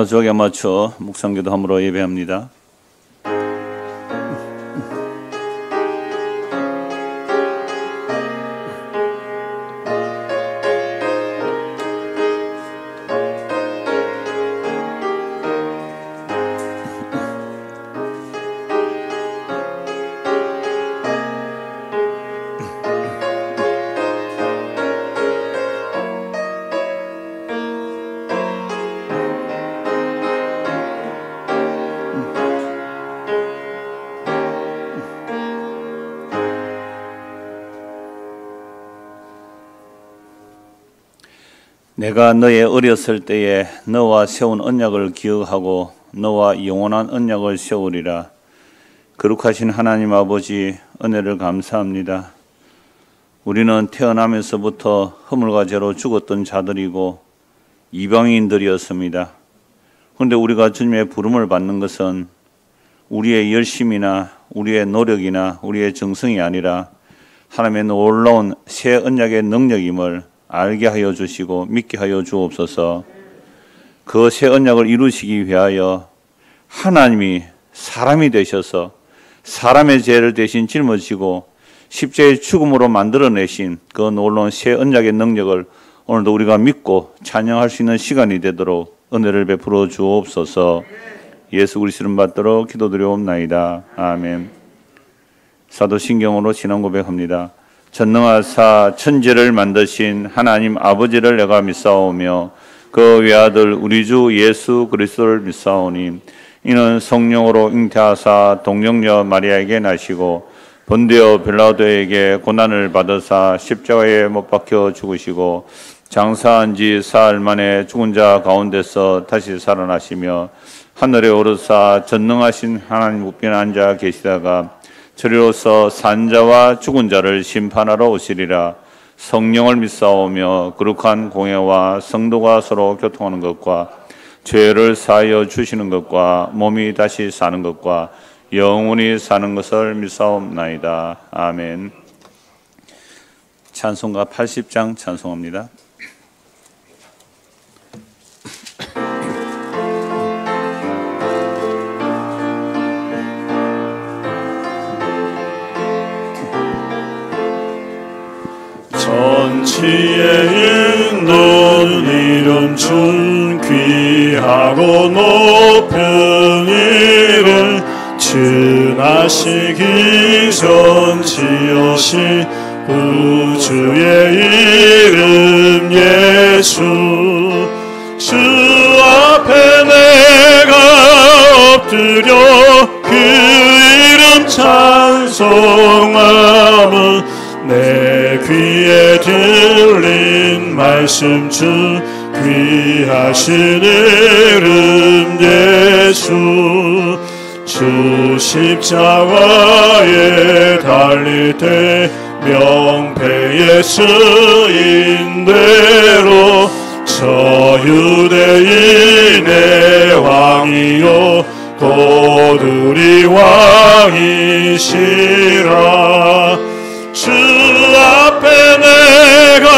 저녁에 맞춰 묵상기도함으로 예배합니다. 내가 너의 어렸을 때에 너와 세운 언약을 기억하고 너와 영원한 언약을 세우리라. 거룩하신 하나님 아버지, 은혜를 감사합니다. 우리는 태어나면서부터 허물과 죄로 죽었던 자들이고 이방인들이었습니다. 그런데 우리가 주님의 부름을 받는 것은 우리의 열심이나 우리의 노력이나 우리의 정성이 아니라 하나님의 놀라운 새 언약의 능력임을 알게 하여 주시고 믿게 하여 주옵소서. 그 새 언약을 이루시기 위하여 하나님이 사람이 되셔서 사람의 죄를 대신 짊어지고 십자가의 죽음으로 만들어내신 그 놀라운 새 언약의 능력을 오늘도 우리가 믿고 찬양할 수 있는 시간이 되도록 은혜를 베풀어 주옵소서. 예수 그리스도 이름 받도록 기도드리옵나이다. 아멘. 사도신경으로 신앙 고백합니다. 전능하사 천지를 만드신 하나님 아버지를 내가 믿사오며 그 외아들 우리 주 예수 그리스도를 믿사오니 이는 성령으로 잉태하사 동정녀 마리아에게 나시고 본디오 빌라도에게 고난을 받으사 십자가에 못 박혀 죽으시고 장사한 지 사흘 만에 죽은 자 가운데서 다시 살아나시며 하늘에 오르사 전능하신 하나님 우편에 앉아 계시다가 저리로서 산자와 죽은 자를 심판하러 오시리라. 성령을 믿사오며 거룩한 공예와 성도가 서로 교통하는 것과 죄를 사하여 주시는 것과 몸이 다시 사는 것과 영원히 사는 것을 믿사옵나이다. 아멘. 찬송가 80장 찬송합니다. 전치에 있는 이름 준 귀하고 높은 이름 지나시기 전 지으신 우주의 이름 예수. 주 앞에 내가 엎드려 그 이름 찬송함은 내 귀에 들린 말씀 중 귀하신 이름 예수. 주 십자가에 달릴 때 명패에 쓰인 대로 저 유대인의 왕이요 곧 우리 왕이시라. 주 앞에 내가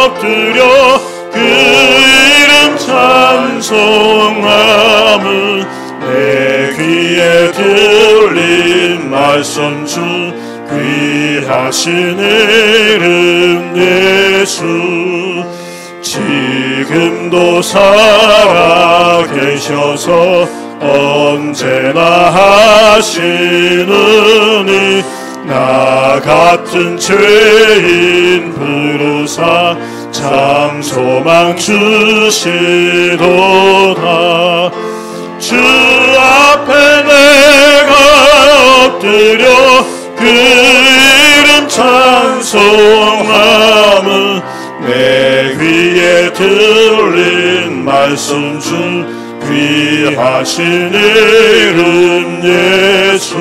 엎드려 그 이름 찬송함은 내 귀에 들린 말씀 중 귀하신 이름 예수. 지금도 살아 계셔서 언제나 하시느니 나 같은 죄인 부르사 참 소망 주시도다. 주 앞에 내가 엎드려 그 이름 찬송함은 내 귀에 들린 말씀 중 귀하신 이름 예수.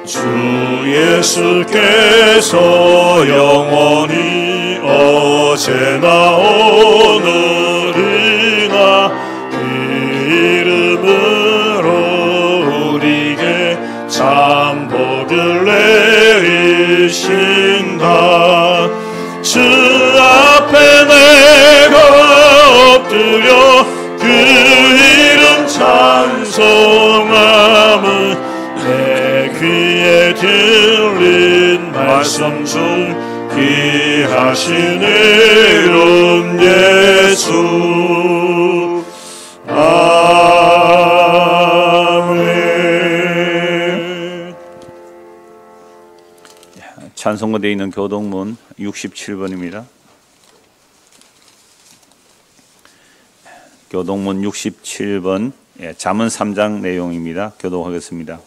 주 예수께서 영원히 어제나 오늘이나 그 이름으로 우리에게 잘 만복을 내리신다. 주 앞에 내가 엎드려 그 이름 찬송함은 내 귀에 들린 말씀 중 귀하신 이름 예수. 아멘. 찬송가되어 있는 교동문 67번입니다. 교동문 67번, 잠언 3장 내용입니다. 교독하겠습니다.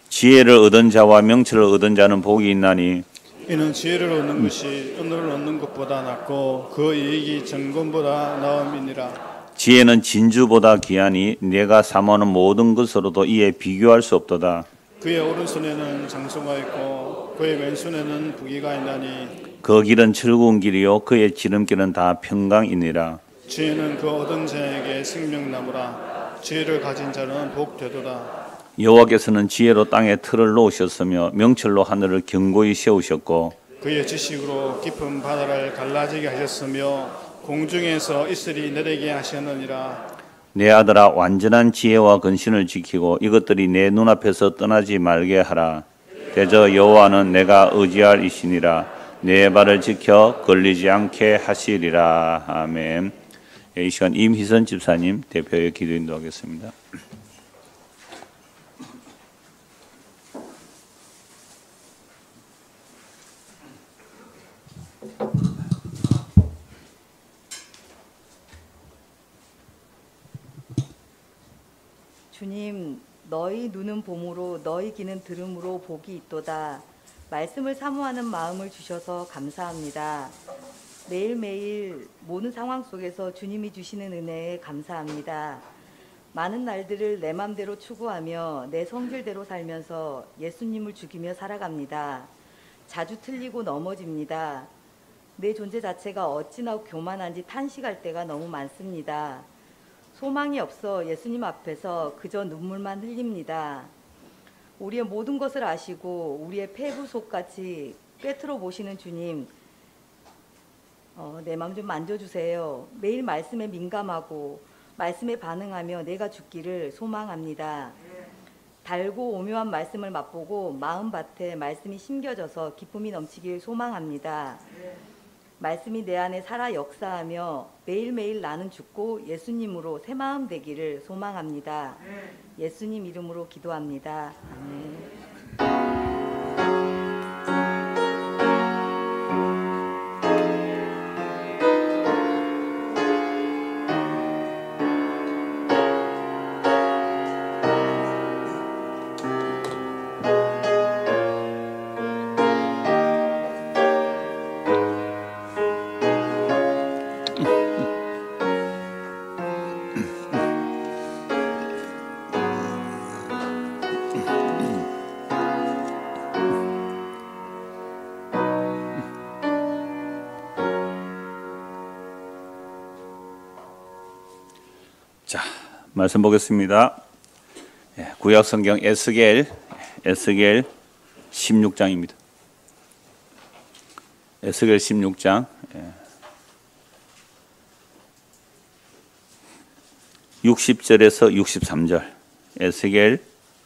지혜를 얻은 자와 명철을 얻은 자는 복이 있나니 이는 지혜를 얻는 것이 은을 얻는 것보다 낫고 그 이익이 정금보다 나음이니라. 지혜는 진주보다 귀하니 내가 사모하는 모든 것으로도 이에 비교할 수 없도다. 그의 오른손에는 장소가 있고 그의 왼손에는 부귀가 있나니 그 길은 즐거운 길이요 그의 지름길은 다 평강이니라. 지혜는 그 얻은 자에게 생명나무라. 지혜를 가진 자는 복되도다. 여호와께서는 지혜로 땅에 틀을 놓으셨으며 명철로 하늘을 견고히 세우셨고 그의 지식으로 깊은 바다를 갈라지게 하셨으며 공중에서 이슬이 내리게 하셨느니라. 내 아들아 완전한 지혜와 근신을 지키고 이것들이 내 눈앞에서 떠나지 말게 하라. 대저 여호와는 내가 의지할 이시니라. 내 발을 지켜 걸리지 않게 하시리라. 아멘. 이 시간 임희선 집사님 대표의 기도 인도하겠습니다. 주님, 너희 눈은 봄으로 너희 귀는 들음으로 복이 있도다. 말씀을 사모하는 마음을 주셔서 감사합니다. 매일매일 모든 상황 속에서 주님이 주시는 은혜에 감사합니다. 많은 날들을 내 맘대로 추구하며 내 성질대로 살면서 예수님을 죽이며 살아갑니다. 자주 틀리고 넘어집니다. 내 존재 자체가 어찌나 교만한지 탄식할 때가 너무 많습니다. 소망이 없어 예수님 앞에서 그저 눈물만 흘립니다. 우리의 모든 것을 아시고 우리의 폐부 속까지 꿰뚫어 보시는 주님, 내 마음 좀 만져주세요. 매일 말씀에 민감하고 말씀에 반응하며 내가 죽기를 소망합니다. 달고 오묘한 말씀을 맛보고 마음밭에 말씀이 심겨져서 기쁨이 넘치길 소망합니다. 말씀이 내 안에 살아 역사하며 매일매일 나는 죽고 예수님으로 새 마음 되기를 소망합니다. 예수님 이름으로 기도합니다. 아멘. 자, 말씀 보겠습니다. 구약 성경 에스겔 16장입니다. 에스겔 16장 60절에서 63절. 에스겔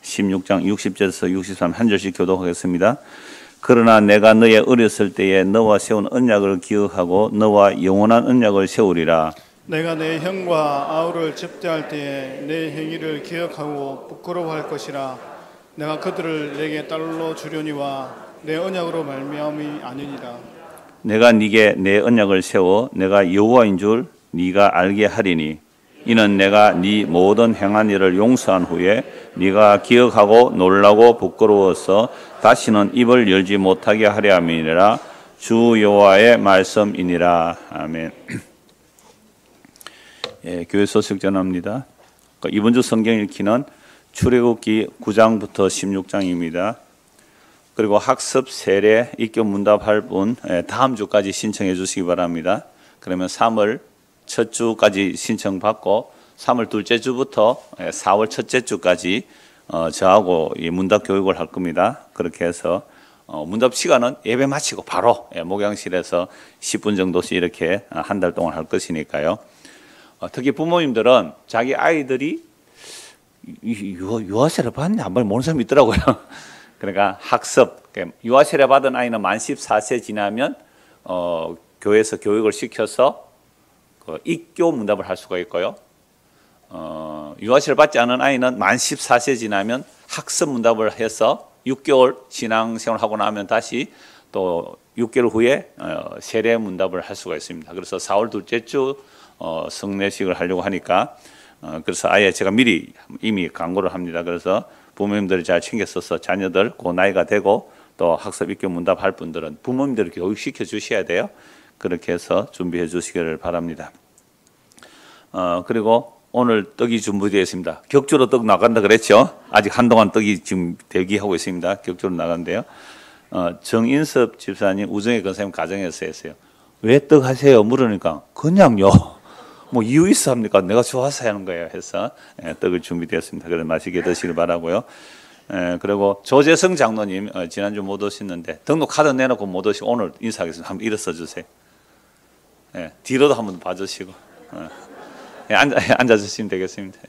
16장 60절에서 63 한 절씩 교독하겠습니다. 그러나 내가 너의 어렸을 때에 너와 세운 언약을 기억하고 너와 영원한 언약을 세우리라. 내가 내 형과 아우를 접대할 때에 내 행위를 기억하고 부끄러워할 것이라. 내가 그들을 내게 딸로 주려니와 내 언약으로 말미암이 아니니라. 내가 네게 내 언약을 세워 내가 여호와인 줄 네가 알게 하리니 이는 내가 네 모든 행한 일을 용서한 후에 네가 기억하고 놀라고 부끄러워서 다시는 입을 열지 못하게 하려 함이니라. 주 여호와의 말씀이니라. 아멘. 교회 소식 전합니다. 이번 주 성경 읽기는 출애굽기 9장부터 16장입니다. 그리고 학습, 세례, 입교 문답할 분 다음 주까지 신청해 주시기 바랍니다. 그러면 3월 첫 주까지 신청받고 3월 둘째 주부터 4월 첫째 주까지 저하고 이 문답 교육을 할 겁니다. 그렇게 해서 문답 시간은 예배 마치고 바로 목양실에서 10분 정도씩 이렇게 한 달 동안 할 것이니까요. 특히 부모님들은 자기 아이들이 유아세례 받냐 한 번 모르는 사람이 있더라고요. 그러니까 학습, 유아세례 받은 아이는 만 14세 지나면 교회에서 교육을 시켜서 입교 문답을 할 수가 있고요. 유아세례 받지 않은 아이는 만 14세 지나면 학습 문답을 해서 6개월 신앙생활을 하고 나면 다시 또 6개월 후에 세례 문답을 할 수가 있습니다. 그래서 4월 둘째 주 성례식을 하려고 하니까 그래서 아예 제가 미리 이미 광고를 합니다. 그래서 부모님들이 잘 챙겨 써서 자녀들 그 나이가 되고 또 학습 입교 문답 할 분들은 부모님들을 교육시켜 주셔야 돼요. 그렇게 해서 준비해 주시기를 바랍니다. 그리고 오늘 떡이 준비되어 있습니다. 격주로 떡 나간다 그랬죠? 아직 한동안 떡이 지금 대기하고 있습니다. 격주로 나간대요. 정인섭 집사님, 우정의 권사님 가정에서 했어요. 왜 떡 하세요? 물으니까 그냥요. 뭐 이유 있어 합니까? 내가 좋아서 하는 거예요. 해서 떡을 준비되었습니다. 그래서 맛있게 드시길 바라고요. 그리고 조재성 장로님 지난주 못 오셨는데 등록 카드 내놓고 못 오시고 오늘 인사하겠습니다. 한번 일어서 주세요. 뒤로도 한번 봐주시고 앉아주시면 되겠습니다.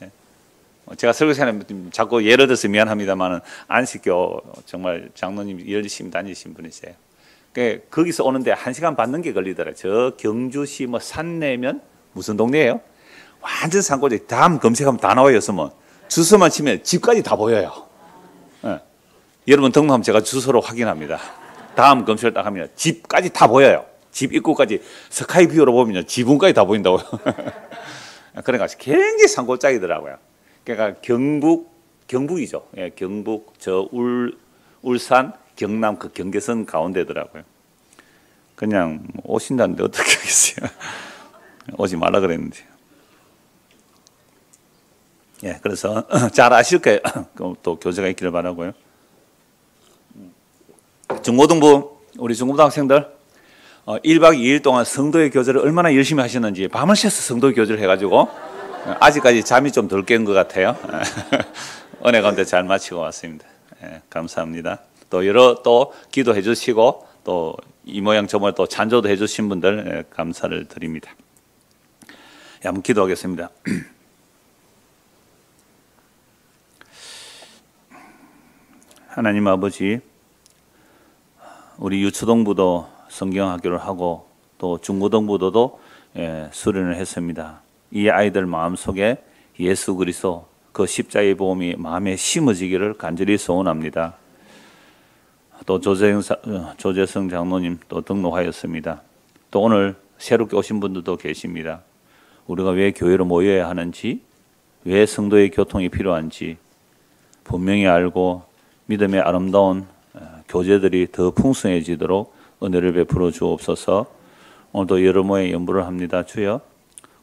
제가 설교 시간에 자꾸 예를 들어서 미안합니다만은 안식교 정말 장로님 열심히 다니신 분이세요. 거기서 오는데 1시간 받는 게 걸리더라고요. 저 경주시 뭐 산내면 무슨 동네예요? 완전 산골이 다음 검색하면 다 나와요. 뭐 주소만 치면 집까지 다 보여요. 여러분 등록하면 제가 주소로 확인합니다. 다음 검색을 딱 하면 집까지 다 보여요. 집 입구까지 스카이뷰로 보면 지붕까지 다 보인다고요. 그러니까 굉장히 산골짜기더라고요. 그러니까 경북이죠. 경북 울산 경남 그 경계선 가운데더라고요. 그냥 오신다는데 어떻게 하겠어요? 오지 말라 그랬는데. 그래서 잘 아실 거예요. 또 교재가 있기를 바라고요. 중고등부 우리 중고등 학생들 1박 2일 동안 성도의 교제를 얼마나 열심히 하셨는지 밤을 새서 성도의 교제를 해가지고 아직까지 잠이 좀 덜 깬 것 같아요. 은혜 가운데 잘 마치고 왔습니다. 감사합니다. 또 기도해 주시고 또 이 모양 저 모양 또 찬조도 해주신 분들 감사를 드립니다. 한번 기도하겠습니다. 하나님 아버지, 우리 유초동부도 성경학교를 하고 또 중고등부도 수련을 했습니다. 이 아이들 마음속에 예수 그리스도 그 십자가의 복음이 마음에 심어지기를 간절히 소원합니다. 또 조재성 장로님 또 등록하였습니다. 또 오늘 새롭게 오신 분들도 계십니다. 우리가 왜 교회로 모여야 하는지, 왜 성도의 교통이 필요한지 분명히 알고 믿음의 아름다운 교제들이 더 풍성해지도록 은혜를 베풀어 주옵소서. 오늘도 여러 모의 연부를 합니다. 주여,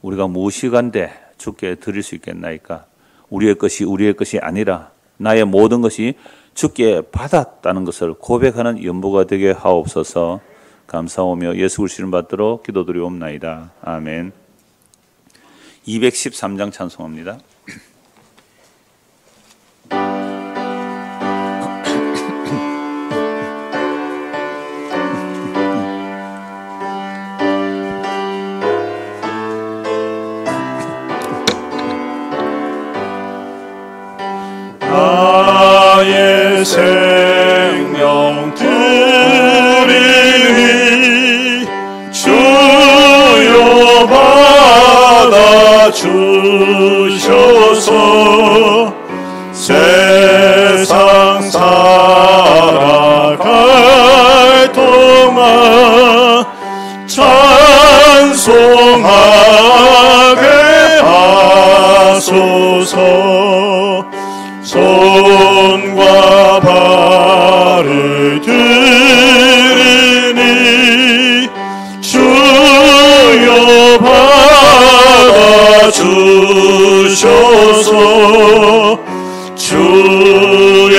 우리가 무엇이간데 주께 드릴 수 있겠나이까? 우리의 것이 아니라 나의 모든 것이 주께 받았다는 것을 고백하는 연부가 되게 하옵소서. 감사하며 예수 그리스도를 받들어 기도드리옵나이다. 아멘. 213장 찬송합니다. 나의 생명 드리니 주여 받아 주셔서 세상 살아갈 동안 찬송하게 하소서. 손과 발을 들이니 주여 받아 주셔서 주의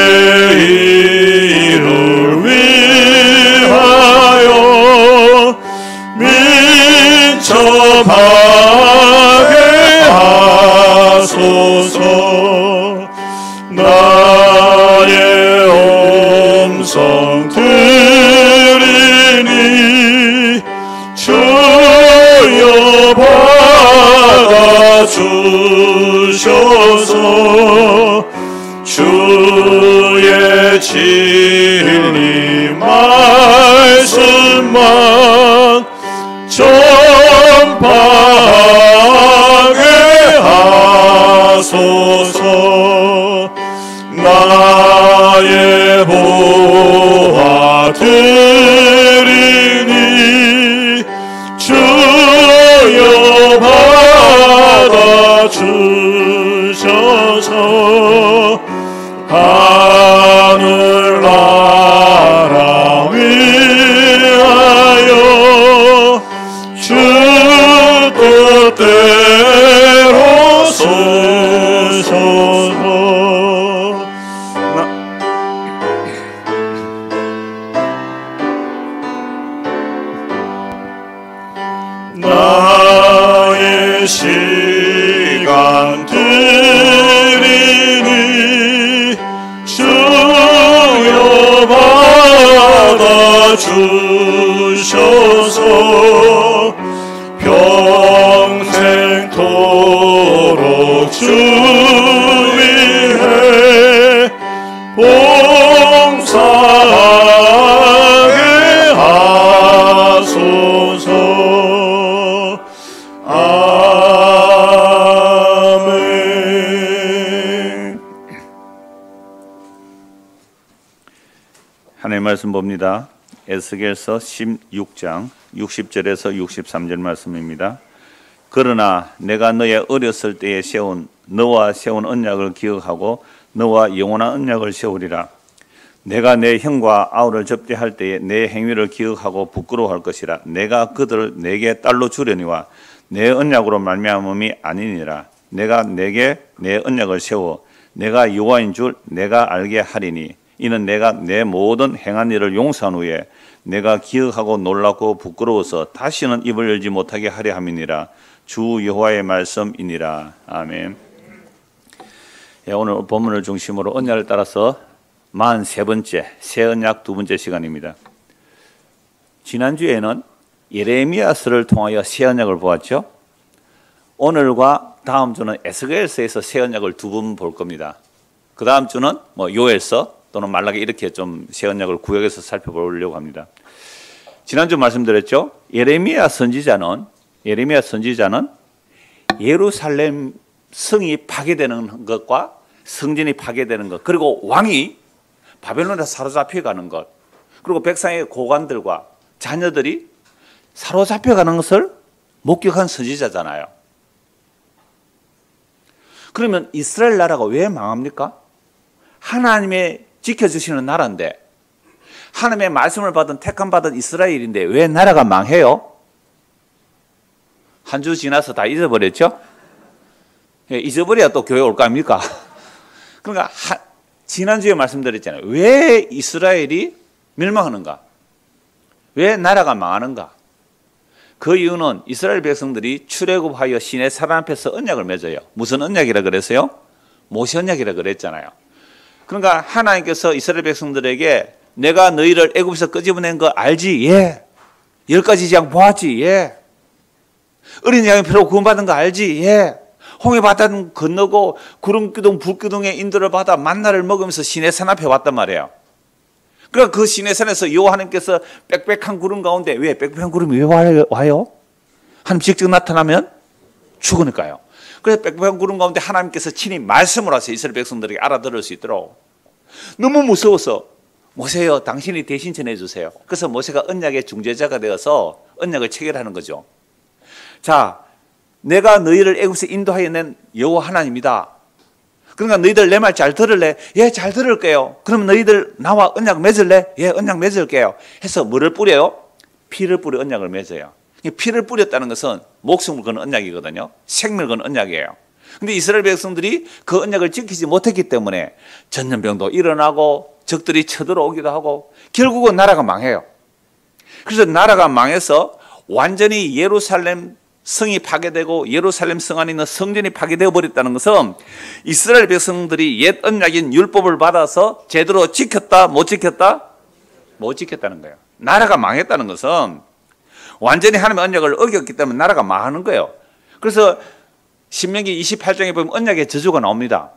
일을 위하여 민첩하게 하소서. 찬송 드리니 주여 받아주셔서 주의 진리 말씀만 전파하게 하소서. 나의 보화 드리니 주여 받아주셔서 하늘나라 위하여 주 뜻대로 쓰소서. 나의 시간 드리니 주여 받아주셔서 평생토록 주 위해 봉사하게 하소서. 아멘. 하나님의 말씀 봅니다. 에스겔서 16장 60절에서 63절 말씀입니다. 그러나 내가 너의 어렸을 때에 너와 세운 언약을 기억하고 너와 영원한 언약을 세우리라. 내가 내 형과 아우를 접대할 때에 내 행위를 기억하고 부끄러워할 것이라. 내가 그들을 내게 딸로 주려니와 내 언약으로 말미암음이 아니니라. 내가 내게 내 언약을 세워 내가 여호와인 줄 내가 알게 하리니 이는 내가 내 모든 행한 일을 용서한 후에 내가 기억하고 놀랍고 부끄러워서 다시는 입을 열지 못하게 하려 함이니라. 주 여호와의 말씀이니라. 아멘. 오늘 본문을 중심으로 언약을 따라서 43번째 새 언약 2번째 시간입니다. 지난주에는 예레미야서를 통하여 새 언약을 보았죠. 오늘과 다음 주는 에스겔서에서 새 언약을 2번 볼 겁니다. 그 다음 주는 요엘서 또는 말라기 이렇게 좀 새 언약을 구역에서 살펴보려고 합니다. 지난주 말씀드렸죠. 예레미야 선지자는 예루살렘 성이 파괴되는 것과 성전이 파괴되는 것, 그리고 왕이 바벨론에 사로잡혀가는 것, 그리고 백성의 고관들과 자녀들이 사로잡혀가는 것을 목격한 선지자잖아요. 그러면 이스라엘 나라가 왜 망합니까? 하나님의 지켜주시는 나라인데, 하나님의 말씀을 받은 택함받은 이스라엘인데 왜 나라가 망해요? 한 주 지나서 다 잊어버렸죠? 잊어버려야 또 교회 올 거 아닙니까? 그러니까 지난주에 말씀드렸잖아요. 왜 이스라엘이 멸망하는가? 왜 나라가 망하는가? 그 이유는 이스라엘 백성들이 출애굽하여 시내 사람 앞에서 언약을 맺어요. 무슨 언약이라 그랬어요? 모세 언약이라 그랬잖아요. 그러니까 하나님께서 이스라엘 백성들에게 내가 너희를 애굽에서 끄집어낸 거 알지? 예. 10가지 재앙 보았지? 예. 어린 양의 피로 구원받은 거 알지? 예. 홍해 바다는 건너고 구름기둥 불기둥에 인도를 받아 만나를 먹으면서 시내산 앞에 왔단 말이에요. 그러니까 그 시내산에서 여호와 하나님께서 빽빽한 구름 가운데, 왜 빽빽한 구름이 왜 와요? 하나님 직접 나타나면 죽으니까요. 그래서 빽빽한 구름 가운데 하나님께서 친히 말씀을 하세요. 이스라엘 백성들에게 알아들을 수 있도록. 너무 무서워서 모세여 당신이 대신 전해주세요. 그래서 모세가 언약의 중재자가 되어서 언약을 체결하는 거죠. 자, 내가 너희를 애굽에서 인도하여 낸 여호와 하나님이다. 그러니까 너희들 내 말 잘 들을래? 예, 잘 들을게요. 그럼 너희들 나와 언약 맺을래? 예, 언약 맺을게요. 해서 뭐를 뿌려요? 피를 뿌려 언약을 맺어요. 피를 뿌렸다는 것은 목숨을 거는 언약이거든요. 생명을 거는 언약이에요. 근데 이스라엘 백성들이 그 언약을 지키지 못했기 때문에 전염병도 일어나고 적들이 쳐들어오기도 하고 결국은 나라가 망해요. 그래서 나라가 망해서 완전히 예루살렘 성이 파괴되고 예루살렘 성 안에 있는 성전이 파괴되어 버렸다는 것은 이스라엘 백성들이 옛 언약인 율법을 받아서 제대로 지켰다 못 지켰다? 못 지켰다는 거예요. 나라가 망했다는 것은 완전히 하나님의 언약을 어겼기 때문에 나라가 망하는 거예요. 그래서 신명기 28장에 보면 언약의 저주가 나옵니다.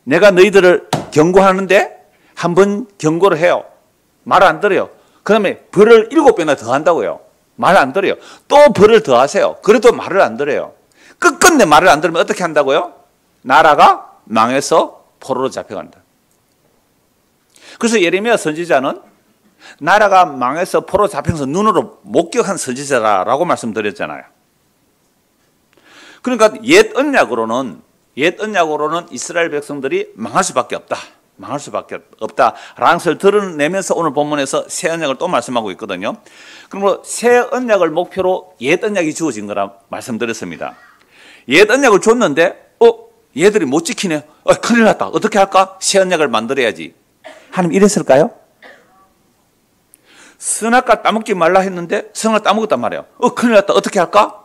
내가 너희들을 경고하는데 한번 경고를 해요. 말 안 들어요. 그 다음에 벌을 7배나 더 한다고요. 말 안 들어요. 또 벌을 더 하세요. 그래도 말을 안 들어요. 끝끝내 말을 안 들으면 어떻게 한다고요? 나라가 망해서 포로로 잡혀간다. 그래서 예레미야 선지자는 나라가 망해서 포로 잡혀서 눈으로 목격한 선지자라고 말씀드렸잖아요. 그러니까 옛 언약으로는 이스라엘 백성들이 망할 수밖에 없다. 망할 수밖에 없다라는 것을 드러내면서 오늘 본문에서 새 언약을 또 말씀하고 있거든요. 그러므로 새 언약을 목표로 옛 언약이 주어진 거라 말씀드렸습니다. 옛 언약을 줬는데 얘들이 못 지키네. 큰일 났다. 어떻게 할까? 새 언약을 만들어야지. 하나님 이랬을까요? 선악과 따먹지 말라 했는데 선악과 따먹었단 말이에요. 큰일 났다. 어떻게 할까?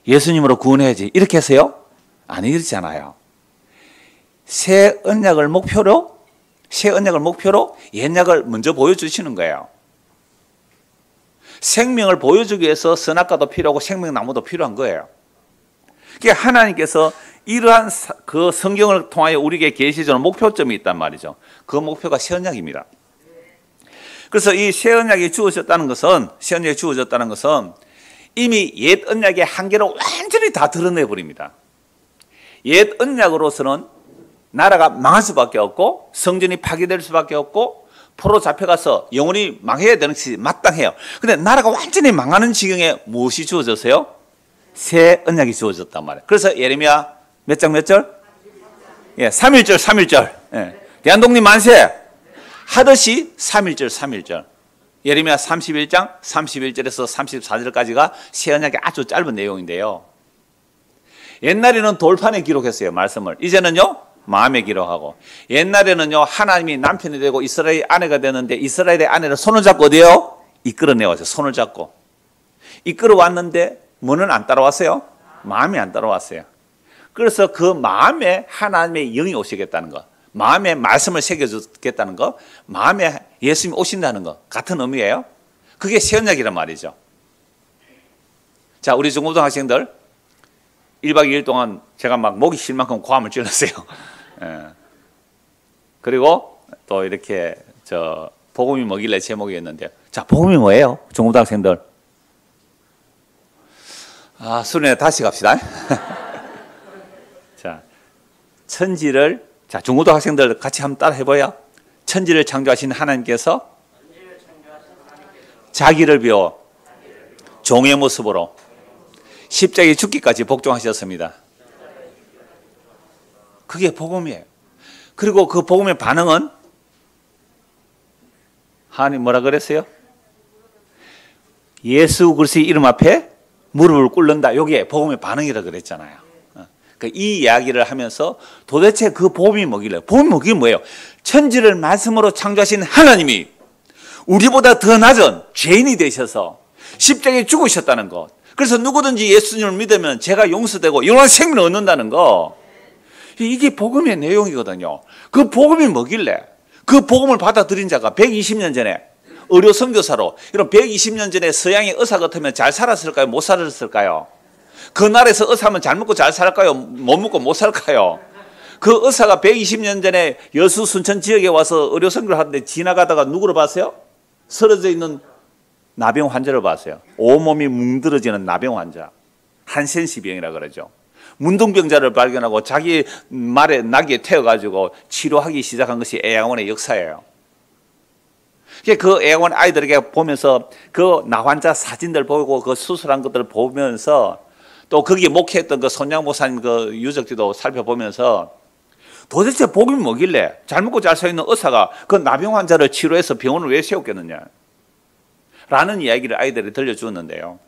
예수님으로 구원해야지. 이렇게 해서요? 아니, 이렇잖아요. 새 언약을 목표로 옛약을 먼저 보여주시는 거예요. 생명을 보여주기 위해서 선악과도 필요하고 생명나무도 필요한 거예요. 그러니까 하나님께서 이러한 그 성경을 통하여 우리에게 계시주는 목표점이 있단 말이죠. 그 목표가 새 언약입니다. 그래서 이 새 언약이 주어졌다는 것은 이미 옛 언약의 한계를 완전히 다 드러내 버립니다. 옛 언약으로서는 나라가 망할 수밖에 없고 성전이 파괴될 수밖에 없고 포로 잡혀가서 영원히 망해야 되는 것이 마땅해요. 그런데 나라가 완전히 망하는 지경에 무엇이 주어졌어요? 새 언약이 주어졌단 말이에요. 그래서 예레미야 몇 장 몇 절? 3.1절. 대한독립 만세 하듯이 3.1절. 예레미야 31장 31절에서 34절까지가 새 언약의 아주 짧은 내용인데요. 옛날에는 돌판에 기록했어요, 말씀을. 이제는요, 마음에 기록하고. 옛날에는요, 하나님이 남편이 되고 이스라엘의 아내가 되는데 이스라엘의 아내를 손을 잡고 어디요? 이끌어내왔어요. 손을 잡고. 이끌어왔는데 뭐는 안 따라왔어요? 마음이 안 따라왔어요. 그래서 그 마음에 하나님의 영이 오시겠다는 거, 마음에 말씀을 새겨주겠다는 거, 마음에 예수님이 오신다는 거 같은 의미예요. 그게 새 언약이란 말이죠. 자, 우리 중고등 학생들 1박 2일 동안 제가 막 목이 쉴 만큼 고함을 질렀어요. 그리고 또 이렇게 복음이 뭐길래 제목이었는데, 자, 복음이 뭐예요? 중고등학생들. 수련회 다시 갑시다. 자, 천지를, 자, 중고등학생들 같이 한번 따라 해봐요. 천지를 창조하신 하나님께서 자기를 비워 종의 모습으로 십자가에 죽기까지 복종하셨습니다. 그게 복음이에요. 그리고 그 복음의 반응은 하나님 뭐라 그랬어요? 예수 그리스도의 이름 앞에 무릎을 꿇는다. 이게 복음의 반응이라 그랬잖아요. 이 이야기를 하면서 도대체 그 복음이 뭐길래? 복음이 뭐예요? 천지를 말씀으로 창조하신 하나님이 우리보다 더 낮은 죄인이 되셔서 십자가에 죽으셨다는 것. 그래서 누구든지 예수님을 믿으면 죄가 용서되고 영원한 생명을 얻는다는 거. 이게 복음의 내용이거든요. 그 복음이 뭐길래? 그 복음을 받아들인 자가 120년 전에 의료 선교사로, 이런 120년 전에 서양의 의사 같으면 잘 살았을까요? 못 살았을까요? 그 나라에서 의사하면 잘 먹고 잘 살까요? 못 먹고 못 살까요? 그 의사가 120년 전에 여수 순천 지역에 와서 의료 선교를 하는데 지나가다가 누구를 봤어요? 쓰러져 있는 나병 환자를 봤어요. 온몸이 뭉드러지는 나병 환자. 한센시병이라 그러죠. 문둥병자를 발견하고 자기 말에 나귀에 태워가지고 치료하기 시작한 것이 애양원의 역사예요. 그 애양원 아이들에게 보면서 그 나환자 사진들 보고 그 수술한 것들을 보면서 또 거기에 목회했던 그 손양 목사님 그 유적지도 살펴보면서 도대체 복음이 뭐길래 잘 먹고 잘 서 있는 의사가 그 나병 환자를 치료해서 병원을 왜 세웠겠느냐 라는 이야기를 아이들이 들려주었는데요.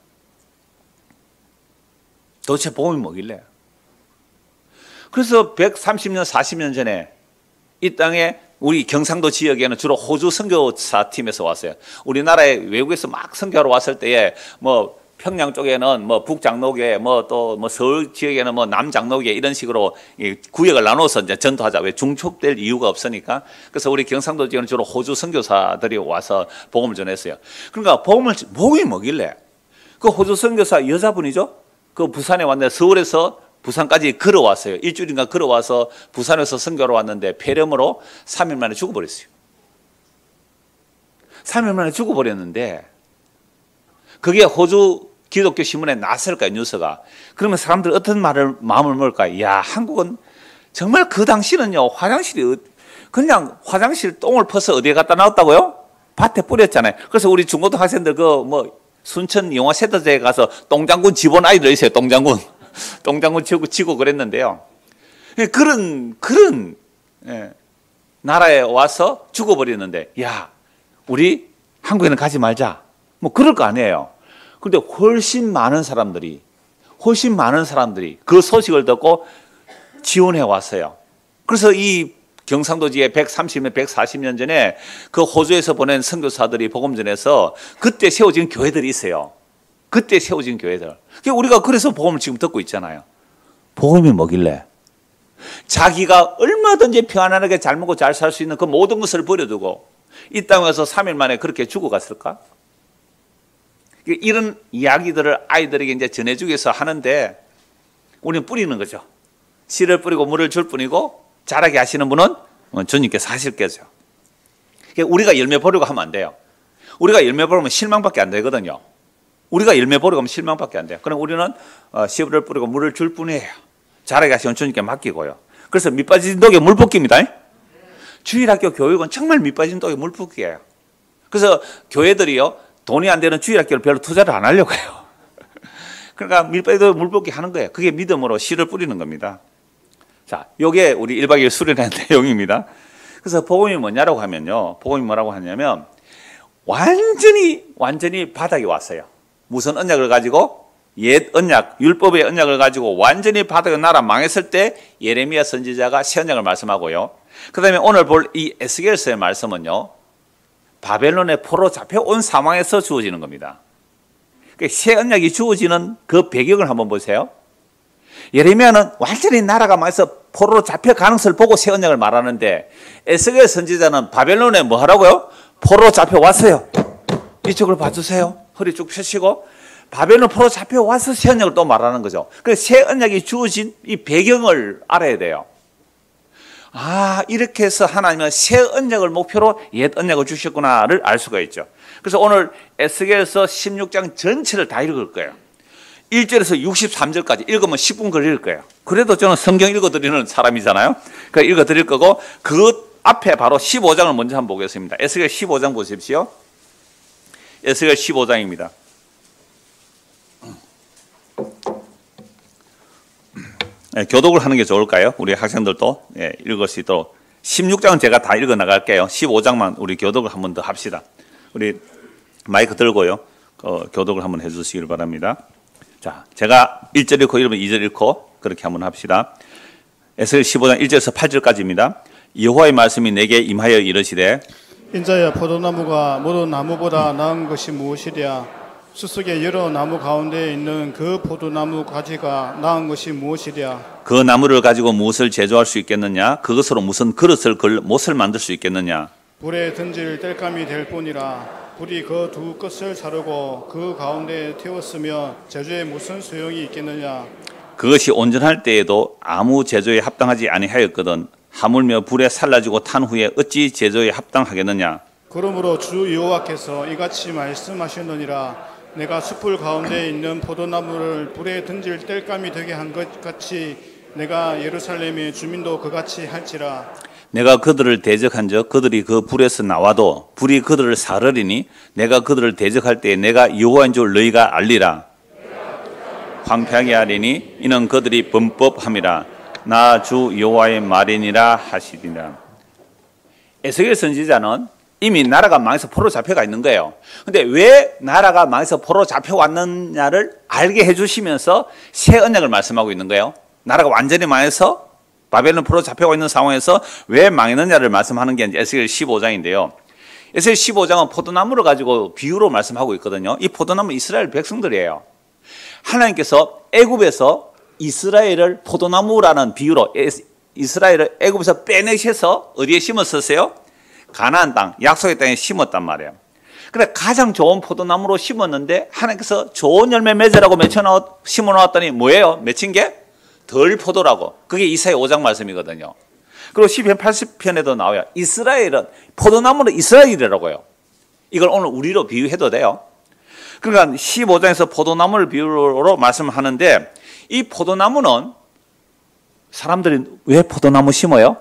도대체 복음이 뭐길래? 그래서 130년 40년 전에 이 땅에 우리 경상도 지역에는 주로 호주 선교사 팀에서 왔어요. 우리나라에 외국에서 막 선교하러 왔을 때에 뭐 평양 쪽에는 뭐 북장로계, 뭐 또 뭐 서울 지역에는 뭐 남장로계 이런 식으로 이 구역을 나눠서 이제 전도하자. 왜 중첩될 이유가 없으니까. 그래서 우리 경상도 지역은 주로 호주 선교사들이 와서 복음을 전했어요. 그러니까 복음이 뭐길래? 그 호주 선교사 여자분이죠. 그 부산에 왔는데 서울에서 부산까지 걸어왔어요. 일주일인가 걸어와서 부산에서 선교로 왔는데 폐렴으로 3일 만에 죽어버렸어요. 3일 만에 죽어버렸는데 그게 호주 기독교 신문에 났을까요, 뉴스가? 그러면 사람들 어떤 마음을 먹을까요? 야, 한국은 정말 그 당시는요, 화장실이 그냥 화장실 똥을 퍼서 어디에 갖다 놨다고요? 밭에 뿌렸잖아요. 그래서 우리 중고등학생들 그 뭐 순천 영화센터제에 가서 똥장군 집어온 아이들 있어요, 똥장군. 똥장군 치고 그랬는데요. 그런 나라에 와서 죽어버렸는데, 야, 우리 한국에는 가지 말자. 뭐 그럴 거 아니에요. 그런데 훨씬 많은 사람들이 그 소식을 듣고 지원해 왔어요. 그래서 이 경상도 지에 130년, 140년 전에 그 호주에서 보낸 선교사들이 복음 전해서 그때 세워진 교회들이 있어요. 그때 세워진 교회들. 우리가 그래서 복음을 지금 듣고 있잖아요. 복음이 뭐길래? 자기가 얼마든지 편안하게 잘 먹고 잘 살 수 있는 그 모든 것을 버려두고 이 땅에서 3일 만에 그렇게 죽어갔을까? 이런 이야기들을 아이들에게 이제 전해주기 위해서 하는데 우리는 뿌리는 거죠. 씨를 뿌리고 물을 줄 뿐이고 자라게 하시는 분은 주님께서 하실 거죠. 우리가 열매 보려고 하면 안 돼요. 우리가 열매 보려면 실망밖에 안 되거든요. 우리가 열매 보려고 하면 실망밖에 안 돼요. 그럼 우리는 씨를 뿌리고 물을 줄 뿐이에요. 자라게 하시는 주님께 맡기고요. 그래서 밑 빠진 독에 물 붓기입니다. 주일학교 교육은 정말 밑 빠진 독에 물 붓기예요. 그래서 교회들이요, 돈이 안 되는 주일학교를 별로 투자를 안 하려고 해요. 그러니까 밑 빠진 독에 물 붓기 하는 거예요. 그게 믿음으로 씨를 뿌리는 겁니다. 자, 요게 우리 1박 2일 수련의 내용입니다. 그래서 복음이 뭐냐라고 하면요, 복음이 뭐라고 하냐면 완전히 바닥에 왔어요. 무슨 언약을 가지고? 옛 언약, 율법의 언약을 가지고 완전히 바닥에 나라 망했을 때 예레미야 선지자가 새 언약을 말씀하고요. 그 다음에 오늘 볼 이 에스겔서의 말씀은요, 바벨론의 포로 잡혀온 상황에서 주어지는 겁니다. 그러니까 새 언약이 주어지는 그 배경을 한번 보세요. 예레미야는 완전히 나라가 망해서 포로로 잡혀가는 것을 보고 새 언약을 말하는데 에스겔 선지자는 바벨론에 뭐 하라고요? 포로로 잡혀왔어요. 이쪽을 봐주세요. 허리 쭉 펴시고 바벨론 포로 잡혀와서 새 언약을 또 말하는 거죠. 그래서 새 언약이 주어진 이 배경을 알아야 돼요. 아, 이렇게 해서 하나님은 새 언약을 목표로 옛 언약을 주셨구나를 알 수가 있죠. 그래서 오늘 에스겔서 16장 전체를 다 읽을 거예요. 1절에서 63절까지 읽으면 10분 걸릴 거예요. 그래도 저는 성경 읽어드리는 사람이잖아요. 그러니까 읽어드릴 거고 그 앞에 바로 15장을 먼저 한번 보겠습니다. 에스겔 15장 보십시오. 에스겔 15장입니다. 네, 교독을 하는 게 좋을까요? 우리 학생들도 읽을 수 있도록. 16장은 제가 다 읽어 나갈게요. 15장만 우리 교독을 한번 더 합시다. 우리 마이크 들고요, 교독을 한번 해주시길 바랍니다. 자, 제가 1절 읽고 이러면 2절 읽고 그렇게 한번 합시다. 에스겔 15장 1절에서 8절까지입니다. 여호와의 말씀이 내게 임하여 이르시되 인자야, 포도나무가 모든 나무보다 나은 것이 무엇이랴? 숲속의 여러 나무 가운데 있는 그 포도나무 가지가 나은 것이 무엇이랴? 그 나무를 가지고 무엇을 제조할 수 있겠느냐? 그것으로 무슨 그릇을 못을 만들 수 있겠느냐? 불에 던질 땔감이 될 뿐이라. 불이 그 두 끝을 자르고 그 가운데 태웠으며 제조에 무슨 소용이 있겠느냐? 그것이 온전할 때에도 아무 제조에 합당하지 아니하였거든 하물며 불에 살라지고 탄 후에 어찌 제조에 합당하겠느냐? 그러므로 주 여호와께서 이같이 말씀하셨느니라. 내가 숯불 가운데 있는 포도나무를 불에 던질 땔감이 되게 한 것 같이 내가 예루살렘의 주민도 그같이 할지라. 내가 그들을 대적한즉 그들이 그 불에서 나와도 불이 그들을 사르리니 내가 그들을 대적할 때에 내가 여호와인 줄 너희가 알리라. 황폐하게 하리니 이는 그들이 범법함이라. 나 주 여호와의 말이니라 하시리라. 에스겔 선지자는 이미 나라가 망해서 포로 잡혀가 있는 거예요. 근데 왜 나라가 망해서 포로 잡혀왔느냐를 알게 해주시면서 새 언약을 말씀하고 있는 거예요. 나라가 완전히 망해서 바벨론 포로 잡혀가 있는 상황에서 왜 망했느냐를 말씀하는 게 에스겔 15장인데요. 에스겔 15장은 포도나무를 가지고 비유로 말씀하고 있거든요. 이 포도나무 이스라엘 백성들이에요. 하나님께서 애굽에서 이스라엘을 포도나무라는 비유로 이스라엘을 애굽에서 빼내셔서 어디에 심었었어요? 가나안 땅, 약속의 땅에 심었단 말이에요. 그래 가장 좋은 포도나무로 심었는데 하나님께서 좋은 열매 맺으라고 심어놓았더니 뭐예요? 맺힌 게 덜 포도라고. 그게 이사야 5장 말씀이거든요. 그리고 시편 80편에도 나와요. 이스라엘은 포도나무는 이스라엘이라고요. 이걸 오늘 우리로 비유해도 돼요. 그러니까 15장에서 포도나무를 비유로 말씀하는데 이 포도나무는 사람들이 왜 포도나무 심어요?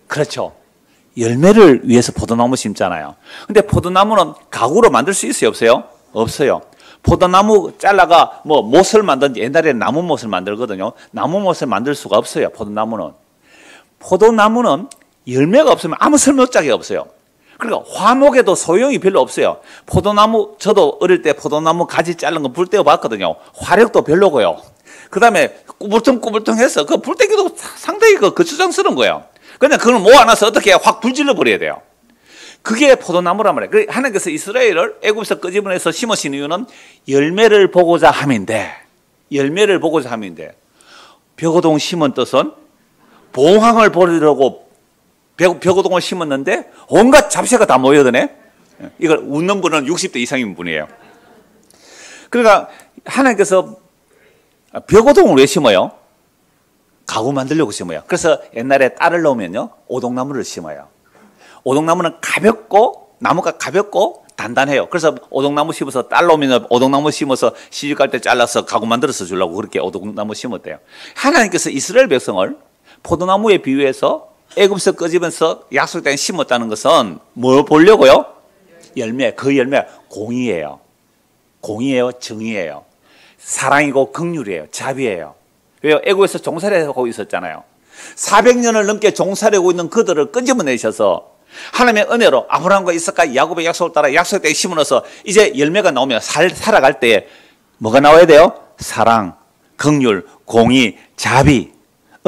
그렇죠. 열매를 위해서 포도나무 심잖아요. 근데 포도나무는 가구로 만들 수 있어요? 없어요? 없어요. 포도나무 잘라가 뭐 못을 만든지 옛날에 나무 못을 만들거든요. 나무 못을 만들 수가 없어요. 포도나무는 열매가 없으면 아무 쓸모짝이 없어요. 그러니까 화목에도 소용이 별로 없어요. 포도나무 저도 어릴 때 포도나무 가지 자른 거 불 떼어 봤거든요. 화력도 별로고요. 그 다음에 꾸불퉁꾸불퉁해서 그 불떼기도 상당히 거추장스러운 거예요. 그냥 그걸 모아놔서 어떻게 확 불질러 버려야 돼요. 그게 포도나무란 말이에요. 하나님께서 이스라엘을 애굽에서 끄집어내서 심으신 이유는 열매를 보고자 함인데, 벽오동 심은 뜻은 봉황을 보려고 벽오동을 심었는데 온갖 잡새가 다 모여드네. 이걸 웃는 분은 60대 이상인 분이에요. 그러니까 하나님께서 벽오동을 왜 심어요? 가구 만들려고 심어요. 그래서 옛날에 딸을 넣으면요 오동나무를 심어요. 오동나무는 나무가 가볍고 단단해요. 그래서 오동나무 심어서 딸 놓으면 오동나무 심어서 시집갈 때 잘라서 가구 만들어서 주려고 그렇게 오동나무 심었대요. 하나님께서 이스라엘 백성을 포도나무에 비유해서 애굽에서 끄집어서 약속의 땅에 심었다는 것은 뭘 보려고요? 열매. 그 열매 공의예요. 정의예요. 사랑이고 긍휼이에요. 자비예요. 왜요? 애굽에서 종살이 하고 있었잖아요. 400년을 넘게 종살이하고 있는 그들을 끄집어내셔서 하나님의 은혜로 아브라함과 이삭과 야곱의 약속을 따라 약속의 땅에 심어넣어서 이제 열매가 나오면 살아갈 때에 뭐가 나와야 돼요? 사랑, 긍휼, 공의, 자비,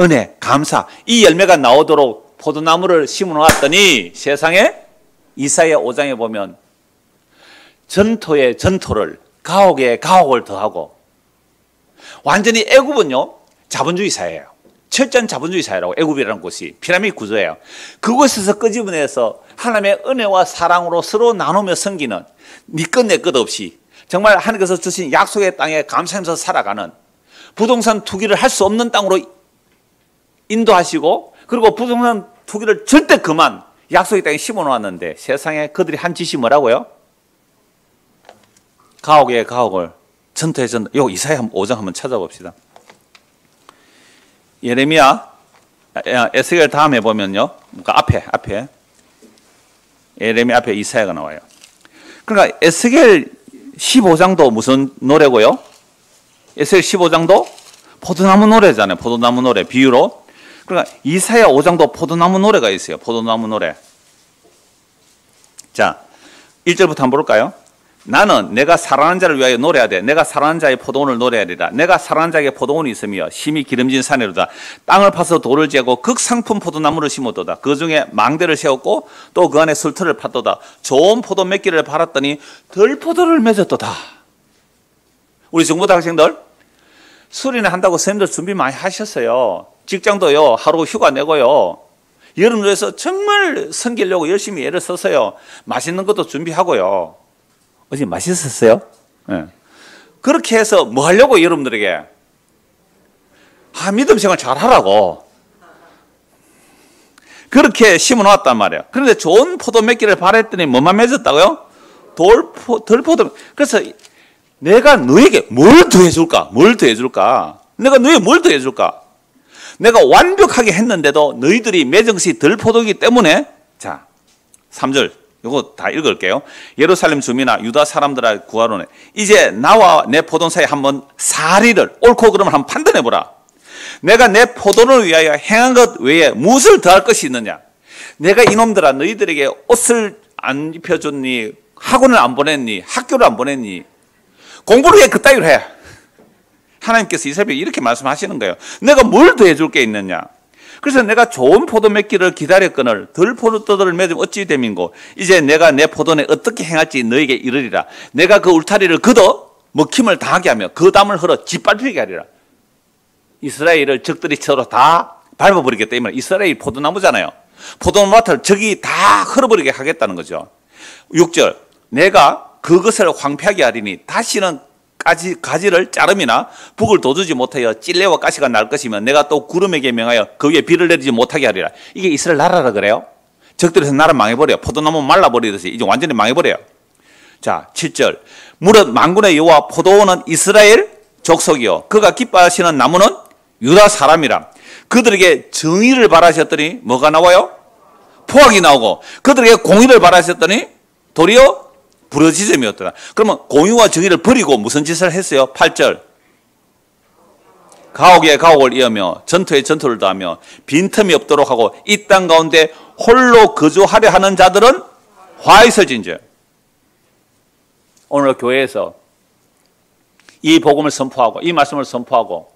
은혜, 감사. 이 열매가 나오도록 포도나무를 심어놓았더니 세상에 이사야 5장에 보면 전토에 전토를, 가옥에 가옥을 더하고 완전히 애굽은요 자본주의 사회예요. 철저한 자본주의 사회라고. 애굽이라는 곳이 피라미드 구조예요. 그곳에서 끄집어내서 하나님의 은혜와 사랑으로 서로 나누며 섬기는 네 것 내 것 없이 정말 하나님께서 주신 약속의 땅에 감사하면서 살아가는 부동산 투기를 할 수 없는 땅으로 인도하시고 그리고 부동산 투기를 절대 그만 약속의 땅에 심어놓았는데 세상에 그들이 한 짓이 뭐라고요? 가옥에 가옥을 전토에 전토. 이거 이사야 5장 한번 찾아봅시다. 예레미야, 에스겔 다음에 보면요. 그러니까 앞에 예레미야 앞에 이사야가 나와요. 그러니까 에스겔 15장도 무슨 노래고요? 에스겔 15장도 포도나무 노래잖아요. 포도나무 노래 비유로. 그러니까 이사야 5장도 포도나무 노래가 있어요. 포도나무 노래. 자, 1절부터 한번 볼까요? 나는 내가 사랑하는 자를 위하여 노래하되 내가 사랑하는 자의 포도원을 노래하리라. 내가 사랑하는 자에게 포도원이 있으며 심히 기름진 산이로다. 땅을 파서 돌을 재고 극상품 포도나무를 심었도다. 그 중에 망대를 세웠고 또 그 안에 술틀을 팠도다. 좋은 포도 몇 개를 팔았더니 덜 포도를 맺었도다. 우리 중고등 학생들 수련회 한다고 선생님들 준비 많이 하셨어요. 직장도요 하루 휴가 내고요 여름에서 정말 섬기려고 열심히 애를 썼어요. 맛있는 것도 준비하고요. 어제 맛있었어요? 네. 그렇게 해서 뭐 하려고 여러분들에게? 믿음 생활 잘 하라고. 그렇게 심어 놓았단 말이에요. 그런데 좋은 포도 몇 개를 바랬더니 뭐만 맺었다고요? 덜 포도. 그래서 내가 너에게 뭘 더해줄까? 내가 너에게 뭘 더해줄까? 내가 완벽하게 했는데도 너희들이 맺은 것이 덜 포도이기 때문에 자, 3절. 이거 다 읽을게요. 예루살렘 주민아 유다 사람들아 구하로네. 이제 나와 내 포도원 사이에 한번 사리를 옳고 그름을 한번 판단해보라. 내가 내 포도를 위하여 행한 것 외에 무엇을 더할 것이 있느냐. 내가 이놈들아 너희들에게 옷을 안 입혀줬니? 학원을 안 보냈니? 학교를 안 보냈니? 공부를 왜 그따위로 해? 하나님께서 이사야에게 이렇게 말씀하시는 거예요. 내가 뭘 더 해줄 게 있느냐. 그래서 내가 좋은 포도 맺기를 기다렸거늘 덜 포도들을 맺으면 어찌 됨인고. 이제 내가 내 포도원에 어떻게 행할지 너에게 이르리라. 내가 그 울타리를 걷어 먹힘을 당하게 하며 그 담을 흘러 짓밟히게 하리라. 이스라엘을 적들이 서로 다 밟아버리기 때문에 이스라엘이 포도나무잖아요. 포도나무밭을 적이 다 흘러버리게 하겠다는 거죠. 6절 내가 그것을 황폐하게 하리니 다시는 가지를 자름이나 북을 돋우지 못하여 찔레와 가시가 날 것이며 내가 또 구름에게 명하여 그 위에 비를 내리지 못하게 하리라. 이게 이스라엘 나라라 그래요. 적들에서 나라 망해버려요. 포도나무 말라버리듯이 이제 완전히 망해버려요. 자 7절 무릇 만군의 여호와 포도원은 이스라엘 족속이요 그가 기뻐하시는 나무는 유다 사람이라. 그들에게 정의를 바라셨더니 뭐가 나와요? 포악이 나오고 그들에게 공의를 바라셨더니 도리어 부러지점이었더라. 그러면 공의와 정의를 버리고 무슨 짓을 했어요? 8절 가옥에 가옥을 이으며 전투에 전투를 더하며 빈틈이 없도록 하고 이 땅 가운데 홀로 거주하려 하는 자들은 화 있을진저. 오늘 교회에서 이 복음을 선포하고 이 말씀을 선포하고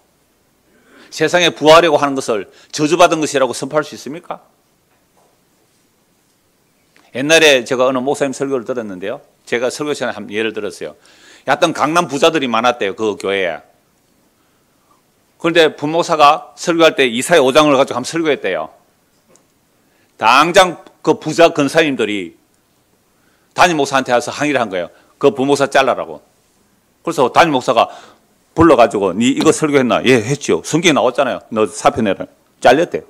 세상에 부하려고 하는 것을 저주받은 것이라고 선포할 수 있습니까? 옛날에 제가 어느 목사님 설교를 들었는데요. 제가 설교 시간에 한 예를 들었어요. 어떤 강남 부자들이 많았대요. 그 교회에. 그런데 부목사가 설교할 때 이사야 5장을 가지고 한번 설교했대요. 당장 그 부자 권사님들이 담임 목사한테 와서 항의를 한 거예요. 그 부목사 잘라라고. 그래서 담임 목사가 불러가지고 니 이거 설교했나? 예, 했죠. 성경에 나왔잖아요. 너 사표 내라. 잘렸대.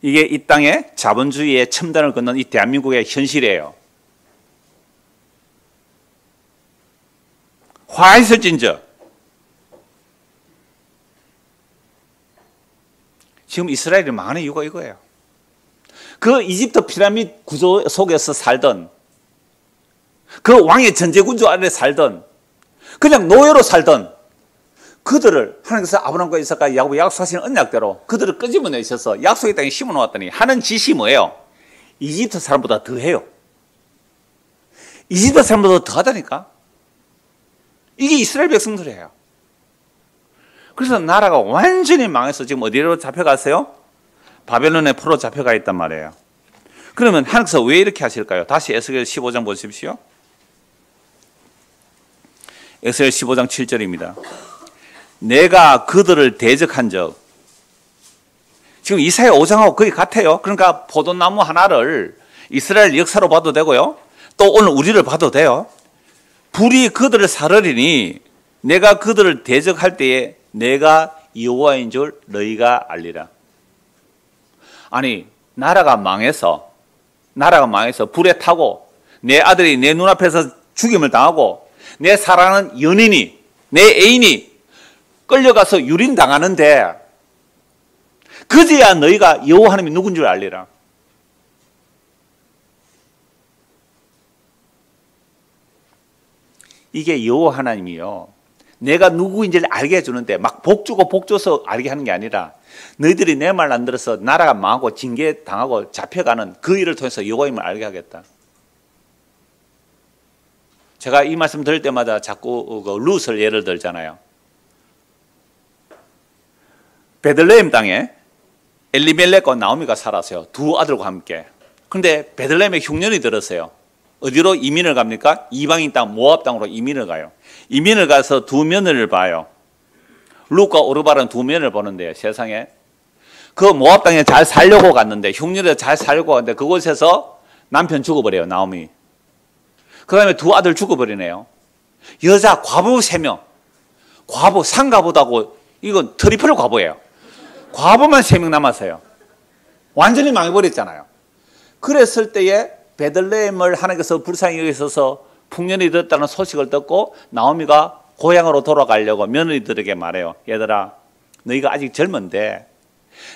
이게 이 땅에 자본주의의 첨단을 걷는 이 대한민국의 현실이에요. 화 있을진저. 지금 이스라엘이 망하는 이유가 이거예요. 그 이집트 피라미드 구조 속에서 살던 그 왕의 전제군주 아래 살던 그냥 노예로 살던 그들을 하나님께서 아브라함과 이삭과 야곱에 약속하신 언약대로 그들을 끄집어내셔서 약속의 땅에 심어놓았더니 하는 짓이 뭐예요? 이집트 사람보다 더해요. 이집트 사람보다 더하다니까. 이게 이스라엘 백성들이에요. 그래서 나라가 완전히 망해서 지금 어디로 잡혀갔어요? 바벨론의 포로 잡혀가 있단 말이에요. 그러면 하나님께서 왜 이렇게 하실까요? 다시 에스겔 15장 보십시오. 에스겔 15장 7절입니다. 내가 그들을 대적한 적. 지금 이사야 5장하고 거의 같아요. 그러니까 포도나무 하나를 이스라엘 역사로 봐도 되고요. 또 오늘 우리를 봐도 돼요. 불이 그들을 사르리니 내가 그들을 대적할 때에 내가 여호와인 줄 너희가 알리라. 아니 나라가 망해서 불에 타고 내 아들이 내 눈앞에서 죽임을 당하고 내 사랑하는 연인이 내 애인이 끌려가서 유린당하는데 그제야 너희가 여호와 하나님이 누군 줄 알리라. 이게 여호와 하나님이요. 내가 누구인지를 알게 해주는데 막 복주고 복줘서 알게 하는 게 아니라 너희들이 내 말 안 들어서 나라가 망하고 징계당하고 잡혀가는 그 일을 통해서 여호와임을 알게 하겠다. 제가 이 말씀 들을 때마다 자꾸 그 룻을 예를 들잖아요. 베들레헴 땅에 엘리멜렉과 나오미가 살았어요. 두 아들과 함께. 그런데 베들레헴에 흉년이 들었어요. 어디로 이민을 갑니까? 이방인 땅 모압 땅으로 이민을 가요. 이민을 가서 두 며느리를 봐요. 룻과 오르바는 두 며느리를 보는데요. 세상에. 그 모압 땅에 잘 살려고 갔는데 흉년에 잘 살려고 갔는데 그곳에서 남편 죽어버려요. 나오미. 그 다음에 두 아들 죽어버리네요. 여자 과부 3명. 과부 상가보다고 이건 트리플 과부예요. 과부만 3명 남았어요. 완전히 망해버렸잖아요. 그랬을 때에 베들레헴을 하나님께서 불쌍히 여기셔서 풍년이 들었다는 소식을 듣고 나오미가 고향으로 돌아가려고 며느리들에게 말해요. 얘들아 너희가 아직 젊은데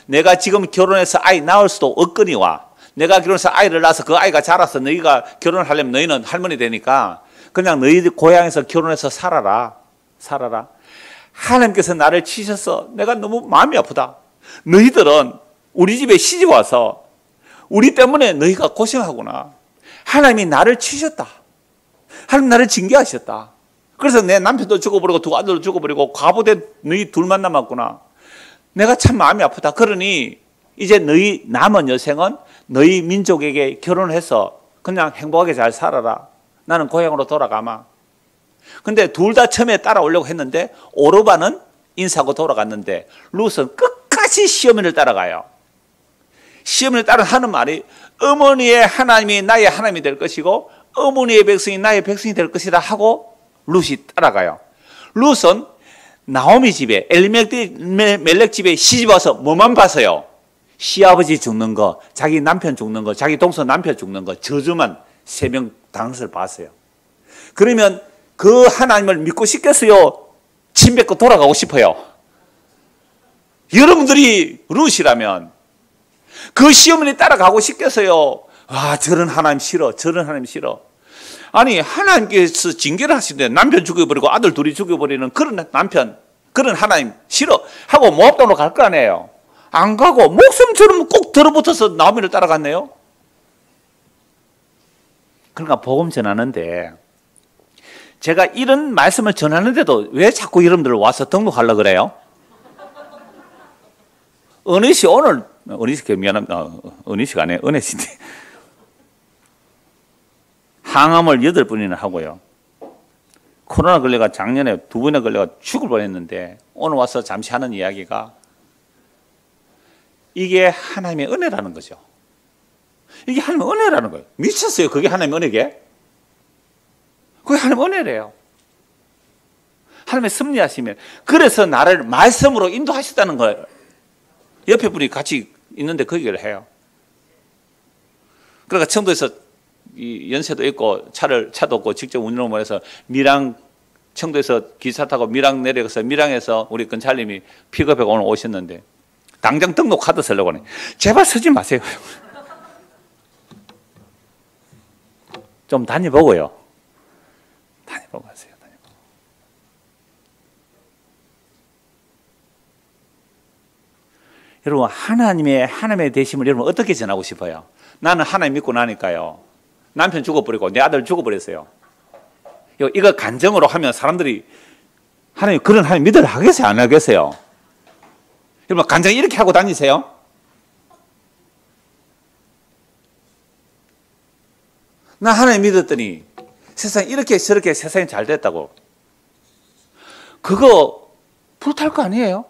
내가 지금 결혼해서 아이 낳을 수도 없거니와 내가 결혼해서 아이를 낳아서 그 아이가 자라서 너희가 결혼을 하려면 너희는 할머니 되니까 그냥 너희들 고향에서 결혼해서 살아라. 하나님께서 나를 치셔서 내가 너무 마음이 아프다. 너희들은 우리 집에 시집 와서 우리 때문에 너희가 고생하구나. 하나님이 나를 치셨다. 하나님 나를 징계하셨다. 그래서 내 남편도 죽어버리고 두 아들도 죽어버리고 과부된 너희 둘만 남았구나. 내가 참 마음이 아프다. 그러니 이제 너희 남은 여생은 너희 민족에게 결혼해서 그냥 행복하게 잘 살아라. 나는 고향으로 돌아가마. 근데 둘 다 처음에 따라오려고 했는데 오르바는 인사하고 돌아갔는데 룻은 끝까지 시어머니를 따라가요. 시어머니를 따라 하는 말이 어머니의 하나님이 나의 하나님이 될 것이고 어머니의 백성이 나의 백성이 될 것이다 하고 룻이 따라가요. 룻은 나오미 집에 엘리멜렉 집에 시집 와서 뭐만 봤어요? 시아버지 죽는 거, 자기 남편 죽는 거, 자기 동서 남편 죽는 거, 저주만 3명 당한 것을 봤어요. 그러면 그 하나님을 믿고 싶겠어요? 침 뱉고 돌아가고 싶어요? 여러분들이 룻이라면 그 시어머니 따라가고 싶겠어요? 아, 저런 하나님 싫어, 저런 하나님 싫어. 아니, 하나님께서 징계를 하시는데 남편 죽여버리고 아들 둘이 죽여버리는 그런 남편, 그런 하나님 싫어 하고 모압당으로 갈 거 아니에요. 안 가고 목숨처럼 꼭 들어붙어서 나오미를 따라갔네요. 그러니까 복음 전하는데 제가 이런 말씀을 전하는데도 왜 자꾸 여러분들 와서 등록하려고 그래요? 은희씨 오늘, 은희씨 미안합니다. 은희씨가 아니에요. 은혜씨인데. 항암을 8번이나 하고요. 코로나 걸려가 작년에 2번이나 걸려가 죽을 뻔했는데 오늘 와서 잠시 하는 이야기가 이게 하나님의 은혜라는 거죠. 이게 하나님의 은혜라는 거예요. 미쳤어요. 그게 하나님의 은혜게? 그게 하나님의 은혜래요. 하나님의 섭리하시면 그래서 나를 말씀으로 인도하셨다는 거예요. 옆에 분이 같이 있는데 그 얘기를 해요. 그러니까 청도에서 이 연세도 있고 차도 없고 직접 운전을 해서 밀양 청도에서 기차 타고 밀양 내려가서 밀양에서 우리 근찰님이 픽업해가 오늘 오셨는데 당장 등록 카드 쓰려고 하네. 제발 쓰지 마세요. 좀 다녀보고요. 다녀보고 하세요. 다녀보고. 여러분 하나님의 되심을 여러분 어떻게 전하고 싶어요? 나는 하나님 믿고 나니까요. 남편 죽어버리고 내 아들 죽어버렸어요. 이거 간증으로 하면 사람들이 하나님 그런 하나님 믿으려 하겠어요? 안 하겠어요? 여러분 간증 이렇게 하고 다니세요? 나 하나님 믿었더니 세상 이렇게 저렇게 세상이 잘 됐다고. 그거 불탈 거 아니에요?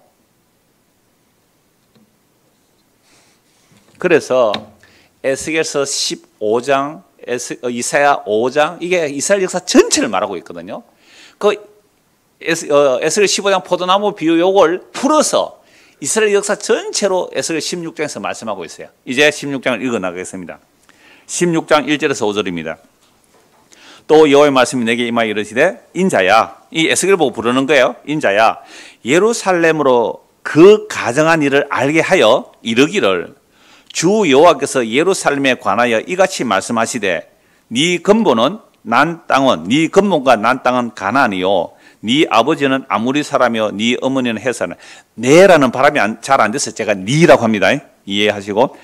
그래서 에스겔서 15장, 이사야 5장 이게 이스라엘 역사 전체를 말하고 있거든요. 그 에스겔 15장 포도나무 비유 요걸 풀어서 이스라엘 역사 전체로 에스겔 16장에서 말씀하고 있어요. 이제 16장을 읽어 나가겠습니다. 16장 1절에서 5절입니다. 또 여호와의 말씀이 내게 임하여 이르시되 인자야, 이 에스겔을 보고 부르는 거예요. 인자야, 예루살렘으로 그 가정한 일을 알게 하여 이르기를 주 여호와께서 예루살렘에 관하여 이같이 말씀하시되 네 근본은 난 땅은 네 근본과 난 땅은 가나안이요 네 아버지는 아무리 사람이요 네 어머니는 헷사람. 네라는 발음이 잘 안 돼서 제가 니라고 합니다. 이해하시고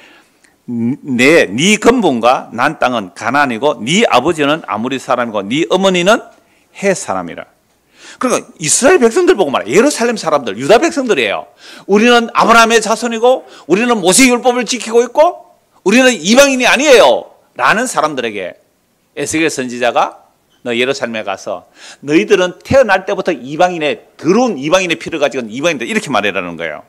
네 근본과 난 땅은 가나안이고 네 아버지는 아무리 사람이고 네 어머니는 헷사람이라. 그러니까 이스라엘 백성들 보고 말해. 예루살렘 사람들, 유다 백성들이에요. 우리는 아브라함의 자손이고 우리는 모세율법을 지키고 있고 우리는 이방인이 아니에요 라는 사람들에게 에스겔 선지자가 너 예루살렘에 가서 너희들은 태어날 때부터 더러운 이방인의 피를 가지고 이방인들 이렇게 말해라는 거예요.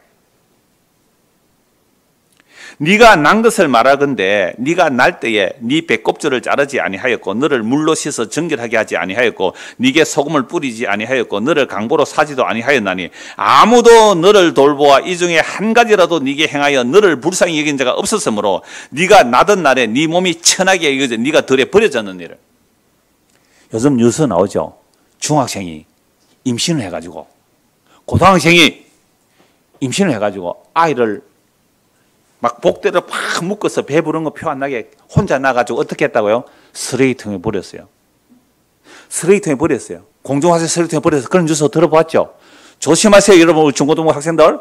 네가 난 것을 말하건대 네가 날 때에 네 배꼽줄을 자르지 아니하였고 너를 물로 씻어 정결하게 하지 아니하였고 네게 소금을 뿌리지 아니하였고 너를 강보로 사지도 아니하였나니 아무도 너를 돌보아 이 중에 한 가지라도 네게 행하여 너를 불쌍히 여긴 자가 없었으므로 네가 나던 날에 네 몸이 천하게 여겨져 네가 들에 버려졌느니라. 요즘 뉴스 나오죠. 중학생이 임신을 해가지고 고등학생이 임신을 해가지고 아이를 막 복대를 팍 묶어서 배부른 거 표 안 나게 혼자 나가지고 어떻게 했다고요? 쓰레기통에 버렸어요. 쓰레기통에 버렸어요. 공중화세 쓰레기통에 버려서 그런 뉴스 들어봤죠? 조심하세요, 여러분. 중고등부 학생들.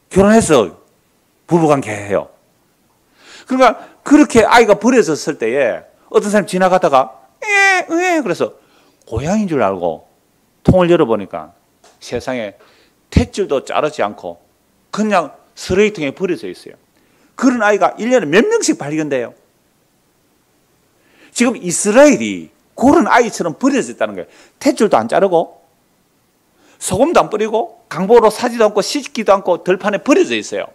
결혼해서 부부관계 해요. 그러니까 그렇게 아이가 버려졌을 때에 어떤 사람이 지나가다가 그래서 고양이인 줄 알고 통을 열어보니까 세상에 탯줄도 자르지 않고 그냥 쓰레기통에 버려져 있어요. 그런 아이가 1년에 몇 명씩 발견돼요. 지금 이스라엘이 그런 아이처럼 버려져 있다는 거예요. 탯줄도 안 자르고 소금도 안 뿌리고 강보로 사지도 않고 씻기도 않고 들판에 버려져 있어요.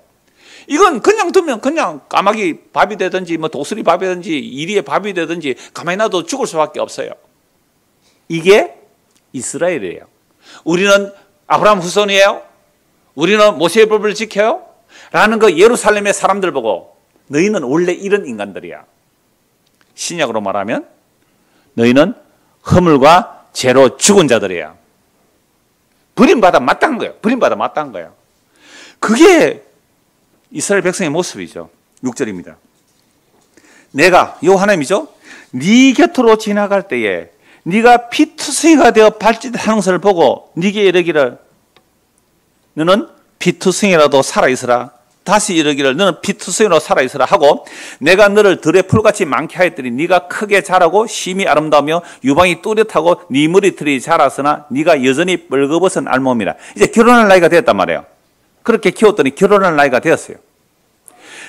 이건 그냥 두면 그냥 까마귀 밥이 되든지 뭐 독수리 밥이 되든지 이리의 밥이 되든지 가만히 놔도 죽을 수밖에 없어요. 이게 이스라엘이에요. 우리는 아브라함 후손이에요. 우리는 모세의 법을 지켜요. 라는 거 예루살렘의 사람들 보고 너희는 원래 이런 인간들이야. 신약으로 말하면 너희는 허물과 죄로 죽은 자들이야. 버림받아 마땅한 거예요. 버림받아 마땅한 거예요. 그게 이스라엘 백성의 모습이죠. 6절입니다. 내가 요 하나님이죠. 네 곁으로 지나갈 때에 네가 피투성이가 되어 발짓하는 것을 보고 네게 이르기를 너는 피투성이라도 살아있으라. 다시 이르기를 너는 피투성이로 살아있으라 하고 내가 너를 들의 풀같이 많게 하였더니 네가 크게 자라고 심히 아름다우며 유방이 뚜렷하고 네 머리털이 자랐으나 네가 여전히 뻘거벗은 알몸이라. 이제 결혼할 나이가 되었단 말이에요. 그렇게 키웠더니 결혼할 나이가 되었어요.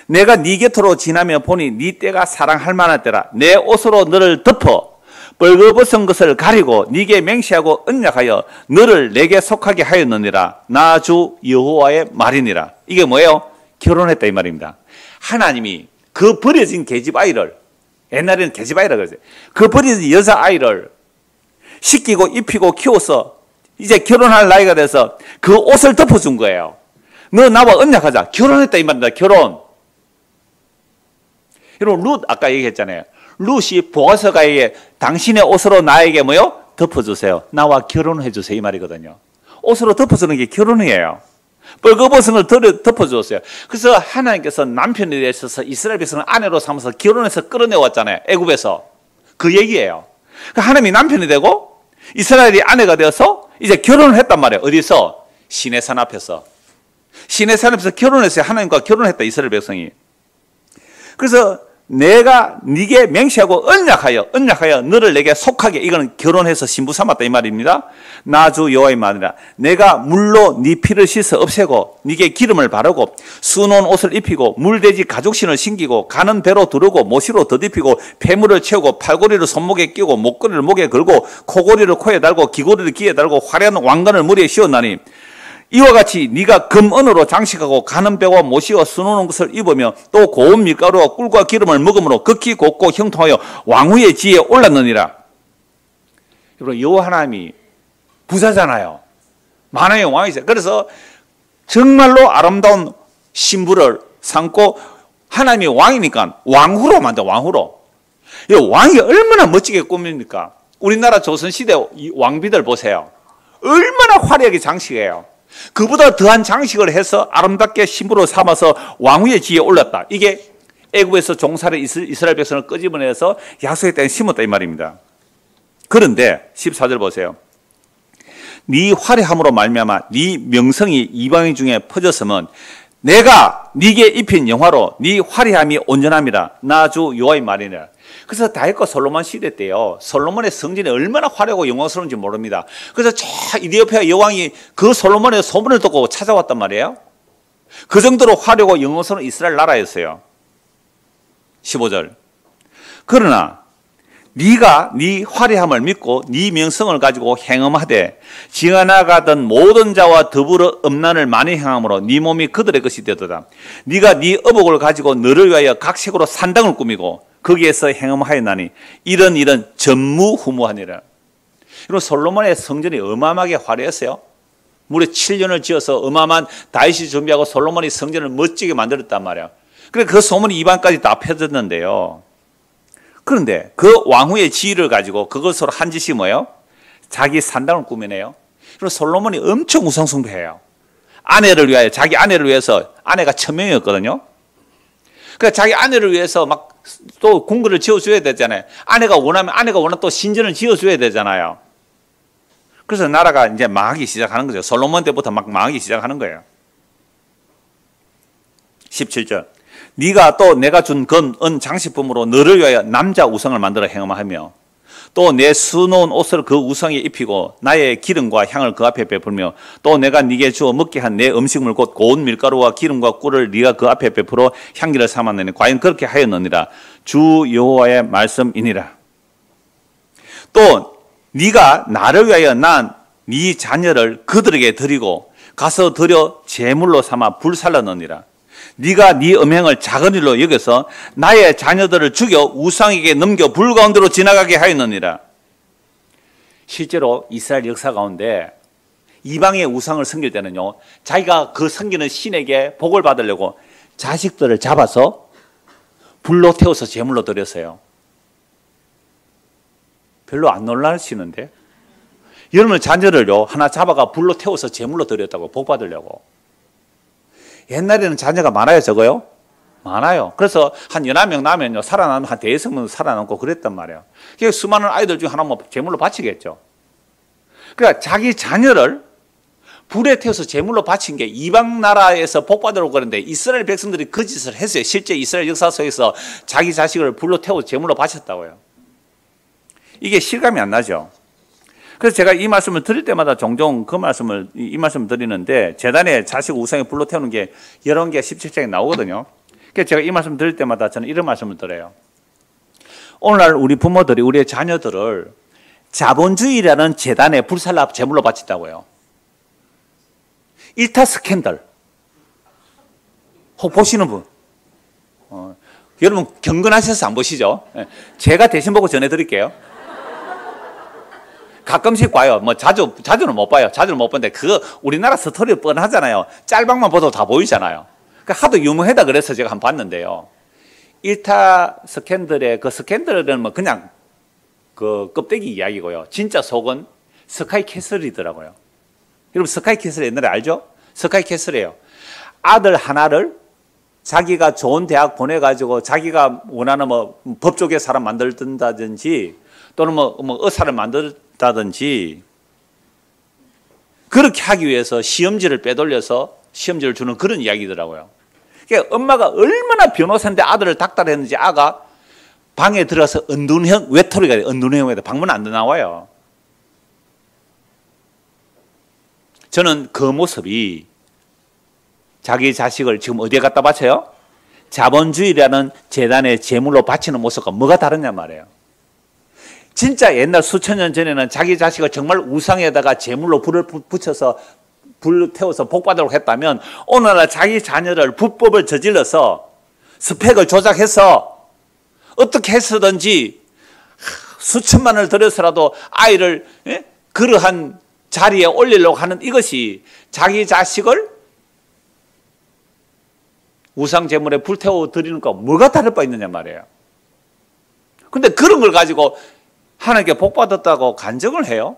내가 네 곁으로 지나며 보니 네 때가 사랑할 만한 때라. 내 옷으로 너를 덮어 뻘거벗은 것을 가리고 네게 맹세하고 언약하여 너를 내게 속하게 하였느니라. 나 주 여호와의 말이니라. 이게 뭐예요? 결혼했다 이 말입니다. 하나님이 그 버려진 계집 아이를, 옛날에는 계집 아이라고 그랬어요. 그 버려진 여자 아이를 씻기고 입히고 키워서 이제 결혼할 나이가 돼서 그 옷을 덮어준 거예요. 너 나와 언약하자. 결혼했다 이 말입니다. 결혼. 여러분 룻 아까 얘기했잖아요. 룻이 보아스가에게 당신의 옷으로 나에게 뭐요? 덮어주세요. 나와 결혼해주세요 이 말이거든요. 옷으로 덮어주는 게 결혼이에요. 뻘거벗은 걸 덮어주었어요. 그래서 하나님께서 남편에 대해서 이스라엘 백성을 아내로 삼아서 결혼해서 끌어내왔잖아요. 애굽에서. 그 얘기예요. 하나님이 남편이 되고 이스라엘이 아내가 되어서 이제 결혼을 했단 말이에요. 어디서? 시내산 앞에서. 시내산 앞에서 결혼했어요. 하나님과 결혼했다 이스라엘 백성이. 그래서 내가 네게 맹세하고 언약하여 너를 내게 속하게, 이거는 결혼해서 신부 삼았다 이 말입니다. 나 주 여호와의 말이라. 내가 물로 네 피를 씻어 없애고 네게 기름을 바르고 수놓은 옷을 입히고 물돼지 가죽신을 신기고 가는 배로 두르고 모시로 덧입히고 폐물을 채우고 팔고리를 손목에 끼고 목걸이를 목에 걸고 코고리를 코에 달고 귀고리를 귀에 달고 화려한 왕관을 머리에 씌웠나니 이와 같이 네가 금은으로 장식하고 가는 배와 모시어 수놓는 것을 입으며 또 고운 밀가루와 꿀과 기름을 먹음으로 극히 곱고 형통하여 왕후의 지위에 올랐느니라. 여러분 여호와 하나님이 부자잖아요. 만왕의 왕이죠. 그래서 정말로 아름다운 신부를 삼고 하나님이 왕이니까 왕후로 만든 왕후로. 이 왕이 얼마나 멋지게 꾸밉니까? 우리나라 조선시대 왕비들 보세요. 얼마나 화려하게 장식해요. 그보다 더한 장식을 해서 아름답게 신부로 삼아서 왕후의 지위에 올랐다. 이게 애굽에서 종살이 이스라엘 백성을 끄집어내서 야소의 땅에 심었다 이 말입니다. 그런데 14절 보세요. 네 화려함으로 말미암아 네 명성이 이방인 중에 퍼졌으면 내가 네게 입힌 영화로 네 화려함이 온전함이라. 나 주 여호와의 말이니라. 그래서 다윗과 솔로몬 시대 때요, 솔로몬의 성전이 얼마나 화려하고 영광스러운지 모릅니다. 그래서 저 이디오피아 여왕이 그 솔로몬의 소문을 듣고 찾아왔단 말이에요. 그 정도로 화려하고 영광스러운 이스라엘 나라였어요. 15절. 그러나 네가 네 화려함을 믿고 네 명성을 가지고 행음하되 지어나가던 모든 자와 더불어 음란을 많이 행함으로 네 몸이 그들의 것이 되도다. 네가 네 어복을 가지고 너를 위하여 각색으로 산당을 꾸미고 거기에서 행음하였나니 이런 일은 전무후무하니라. 여러분 솔로몬의 성전이 어마어마하게 화려했어요. 무려 7년을 지어서 어마어마한 다윗이 준비하고 솔로몬이 성전을 멋지게 만들었단 말이에요. 그래서 그 소문이 이방까지 다 펴졌는데요. 그런데 그 왕후의 지위를 가지고 그것으로 한 짓이 뭐예요? 자기 산당을 꾸미네요. 그리고 솔로몬이 엄청 우상숭배해요. 아내를 위하여, 자기 아내를 위해서, 아내가 1000명이었거든요. 그러니까 자기 아내를 위해서 막 또 궁궐을 지어줘야 되잖아요. 아내가 원하면 또 신전을 지어줘야 되잖아요. 그래서 나라가 이제 망하기 시작하는 거죠. 솔로몬 때부터 막 망하기 시작하는 거예요. 17절. 네가 또 내가 준 금, 은 장식품으로 너를 위하여 남자 우상을 만들어 행음하며 또 내 수놓은 옷을 그 우상에 입히고 나의 기름과 향을 그 앞에 베풀며 또 내가 네게 주어 먹게 한 내 음식물 곧 고운 밀가루와 기름과 꿀을 네가 그 앞에 베풀어 향기를 삼았느니 과연 그렇게 하였느니라. 주 여호와의 말씀이니라. 또 또 네가 나를 위하여 난 네 자녀를 그들에게 드리고 가서 드려 제물로 삼아 불살라 넣으니라. 네가 네 음행을 작은 일로 여겨서 나의 자녀들을 죽여 우상에게 넘겨 불 가운데로 지나가게 하였느니라. 실제로 이스라엘 역사 가운데 이방의 우상을 섬길 때는요, 자기가 그 섬기는 신에게 복을 받으려고 자식들을 잡아서 불로 태워서 제물로 드렸어요. 별로 안 놀라시는데? 여러분 자녀를요 하나 잡아가 불로 태워서 제물로 드렸다고, 복 받으려고. 옛날에는 자녀가 많아요, 적어요? 많아요. 그래서 한 11명 나면요 살아나면 한 대여섯 명 살아남고 그랬단 말이에요. 그래서 수많은 아이들 중에 하나 뭐 제물로 바치겠죠. 그러니까 자기 자녀를 불에 태워서 제물로 바친 게 이방 나라에서 복 받으려고 그러는데 이스라엘 백성들이 그 짓을 했어요. 실제 이스라엘 역사 속에서 자기 자식을 불로 태워서 제물로 바쳤다고요. 이게 실감이 안 나죠. 그래서 제가 이 말씀을 드릴 때마다 종종 이 말씀을 드리는데, 제단에 자식 우상에 불로 태우는 게 열왕기하 17장에 나오거든요. 그래서 제가 이 말씀 드릴 때마다 저는 이런 말씀을 드려요. 오늘날 우리 부모들이 우리의 자녀들을 자본주의라는 재단에 불살라 제물로 바친다고요. 일타 스캔들. 혹 보시는 분? 여러분 경건하셔서 안 보시죠? 제가 대신 보고 전해드릴게요. 가끔씩 봐요. 뭐 자주는 못 봐요. 자주는 못 보는데 그거 우리나라 스토리 뻔하잖아요. 짤방만 봐도 다 보이잖아요. 그러니까 하도 유명하다 그래서 제가 한번 봤는데요. 일타 스캔들의 그 스캔들은 뭐 그냥 그 껍데기 이야기고요. 진짜 속은 스카이 캐슬이더라고요. 여러분 스카이 캐슬 옛날에 알죠? 스카이 캐슬이에요. 아들 하나를 자기가 좋은 대학 보내가지고 자기가 원하는 뭐 법조계 사람 만들든다든지 또는 뭐 의사를 만들다든지 그렇게 하기 위해서 시험지를 빼돌려서 시험지를 주는 그런 이야기더라고요. 그러니까 엄마가 얼마나 변호사인데 아들을 닥달했는지 아가 방에 들어서 은둔형 외톨이가 돼요. 은둔형에다 방문 안 나와요. 저는 그 모습이 자기 자식을 지금 어디에 갖다 바쳐요? 자본주의라는 재단에 제물로 바치는 모습과 뭐가 다르냐 말이에요. 진짜 옛날 수천 년 전에는 자기 자식을 정말 우상에다가 제물로 불을 붙여서 불 태워서 복 받으려고 했다면, 오늘날 자기 자녀를 불법을 저질러서 스펙을 조작해서 어떻게 해서든지 수천만 원을 들여서라도 아이를 그러한 자리에 올리려고 하는 이것이 자기 자식을 우상 제물에 불태워 드리는 거 뭐가 다를 바 있느냐 말이에요. 근데 그런 걸 가지고 하나님께 복 받았다고 간증을 해요.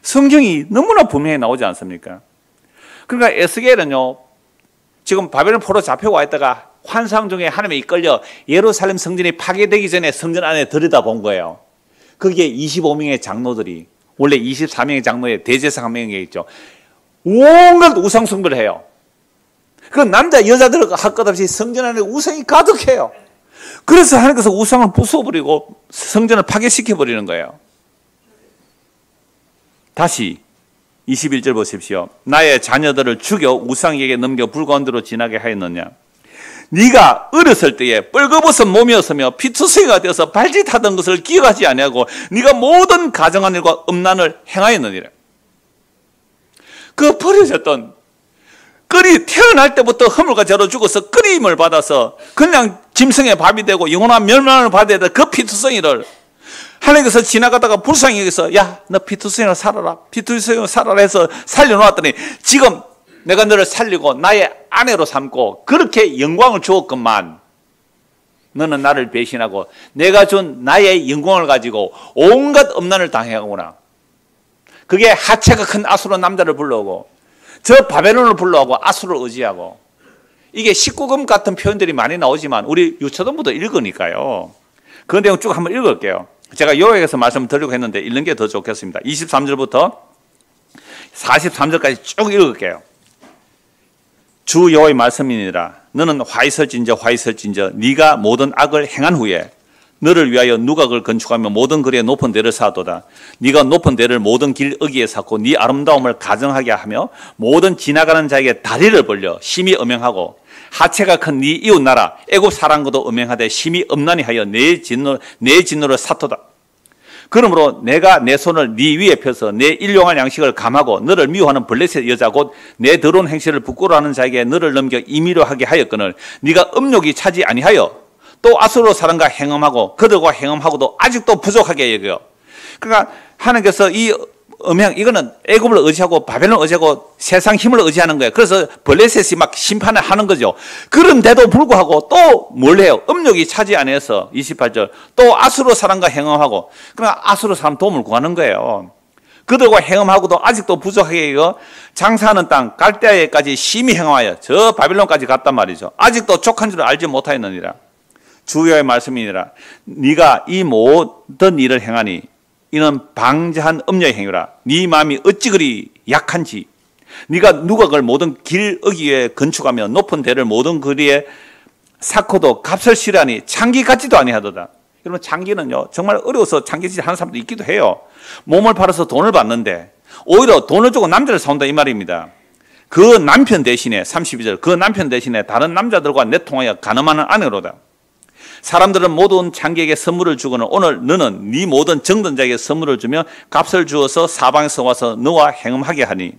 성경이 너무나 분명히 나오지 않습니까? 그러니까 에스겔은요, 지금 바벨론 포로 잡혀와 있다가 환상 중에 하나님에 이끌려 예루살렘 성전이 파괴되기 전에 성전 안에 들여다본 거예요. 거기에 25명의 장로들이, 원래 24명의 장로에 대제사장 한 명이 있죠. 온갖 우상 숭배를 해요. 그 남자 여자들 할 것 없이 성전 안에 우상이 가득해요. 그래서 하나님께서 우상을 부숴버리고 성전을 파괴시켜버리는 거예요. 다시 21절 보십시오. 나의 자녀들을 죽여 우상에게 넘겨 불 가운데로 지나게 하였느냐. 네가 어렸을 때에 뻘거벗은 몸이었으며 피투성이가 되어서 발짓하던 것을 기억하지 아니하고 네가 모든 가정한 일과 음란을 행하였느니라. 그 버려졌던 끓이 태어날 때부터 허물과 죄로 죽어서 끓임을 받아서 그냥 짐승의 밥이 되고 영원한 멸망을 받아야 될 그 피투성이를 하나님께서 지나가다가 불쌍히 여기서 야, 너 피투성이로 살아라, 피투성이로 살아라 해서 살려놓았더니 지금 내가 너를 살리고 나의 아내로 삼고 그렇게 영광을 주었건만 너는 나를 배신하고 내가 준 나의 영광을 가지고 온갖 음란을 당해가구나. 그게 하체가 큰 아수르 남자를 불러오고 저 바벨론을 불러오고 아수르를 의지하고, 이게 19금 같은 표현들이 많이 나오지만 우리 유초등부도 읽으니까요. 그 내용 쭉 한번 읽을게요. 제가 요약해서 말씀을 드리려고 했는데 읽는 게 더 좋겠습니다. 23절부터 43절까지 쭉 읽을게요. 주 여호와의 말씀이니라. 너는 화 있을진저 네가 모든 악을 행한 후에 너를 위하여 누가 그걸 건축하며 모든 거리에 높은 데를 쌓았도다. 네가 높은 데를 모든 길 어귀에 쌓고 네 아름다움을 가정하게 하며 모든 지나가는 자에게 다리를 벌려 심히 음행하고 하체가 큰 네 이웃 나라 애굽 사람과도 음행하되 심히 엄난히 하여 내 진노를 사토다. 그러므로 내가 내 손을 네 위에 펴서 내 일용할 양식을 감하고 너를 미워하는 블레셋 여자 곧 내 더러운 행실을 부끄러워하는 자에게 너를 넘겨 임의로 하게 하였거늘 네가 음욕이 차지 아니하여 또 아수르 사람과 행음하고 그들과 행음하고도 아직도 부족하게 여겨. 그러니까 하나님께서 이 음행 이거는 애굽을 의지하고 바벨론을 의지하고 세상 힘을 의지하는 거예요. 그래서 블레셋이 막 심판을 하는 거죠. 그런데도 불구하고 또 뭘 해요? 음욕이 차지 아니해서 28절 또 아수르 사람과 행음하고 그러니까 아수르 사람 도움을 구하는 거예요. 그들과 행음하고도 아직도 부족하게 여겨 장사하는 땅 갈대아에까지 심히 행하여 저 바벨론까지 갔단 말이죠. 아직도 족한 줄 알지 못하였느니라. 주여의 말씀이니라. 네가 이 모든 일을 행하니 이는 방자한 음녀의 행위라. 네 마음이 어찌 그리 약한지 네가 누각을 모든 길 어귀에 건축하며 높은 대를 모든 거리에 쌓고도 값을 실하니 창기 같지도 아니하도다. 여러분 창기는요 정말 어려워서 창기질 하는 사람도 있기도 해요. 몸을 팔아서 돈을 받는데 오히려 돈을 주고 남자를 사온다 이 말입니다. 그 남편 대신에 32절 그 남편 대신에 다른 남자들과 내통하여 간음하는 아내로다. 사람들은 모든 창기에게 선물을 주고는 오늘 너는 네 모든 정든 자에게 선물을 주며 값을 주어서 사방에서 와서 너와 행음하게 하니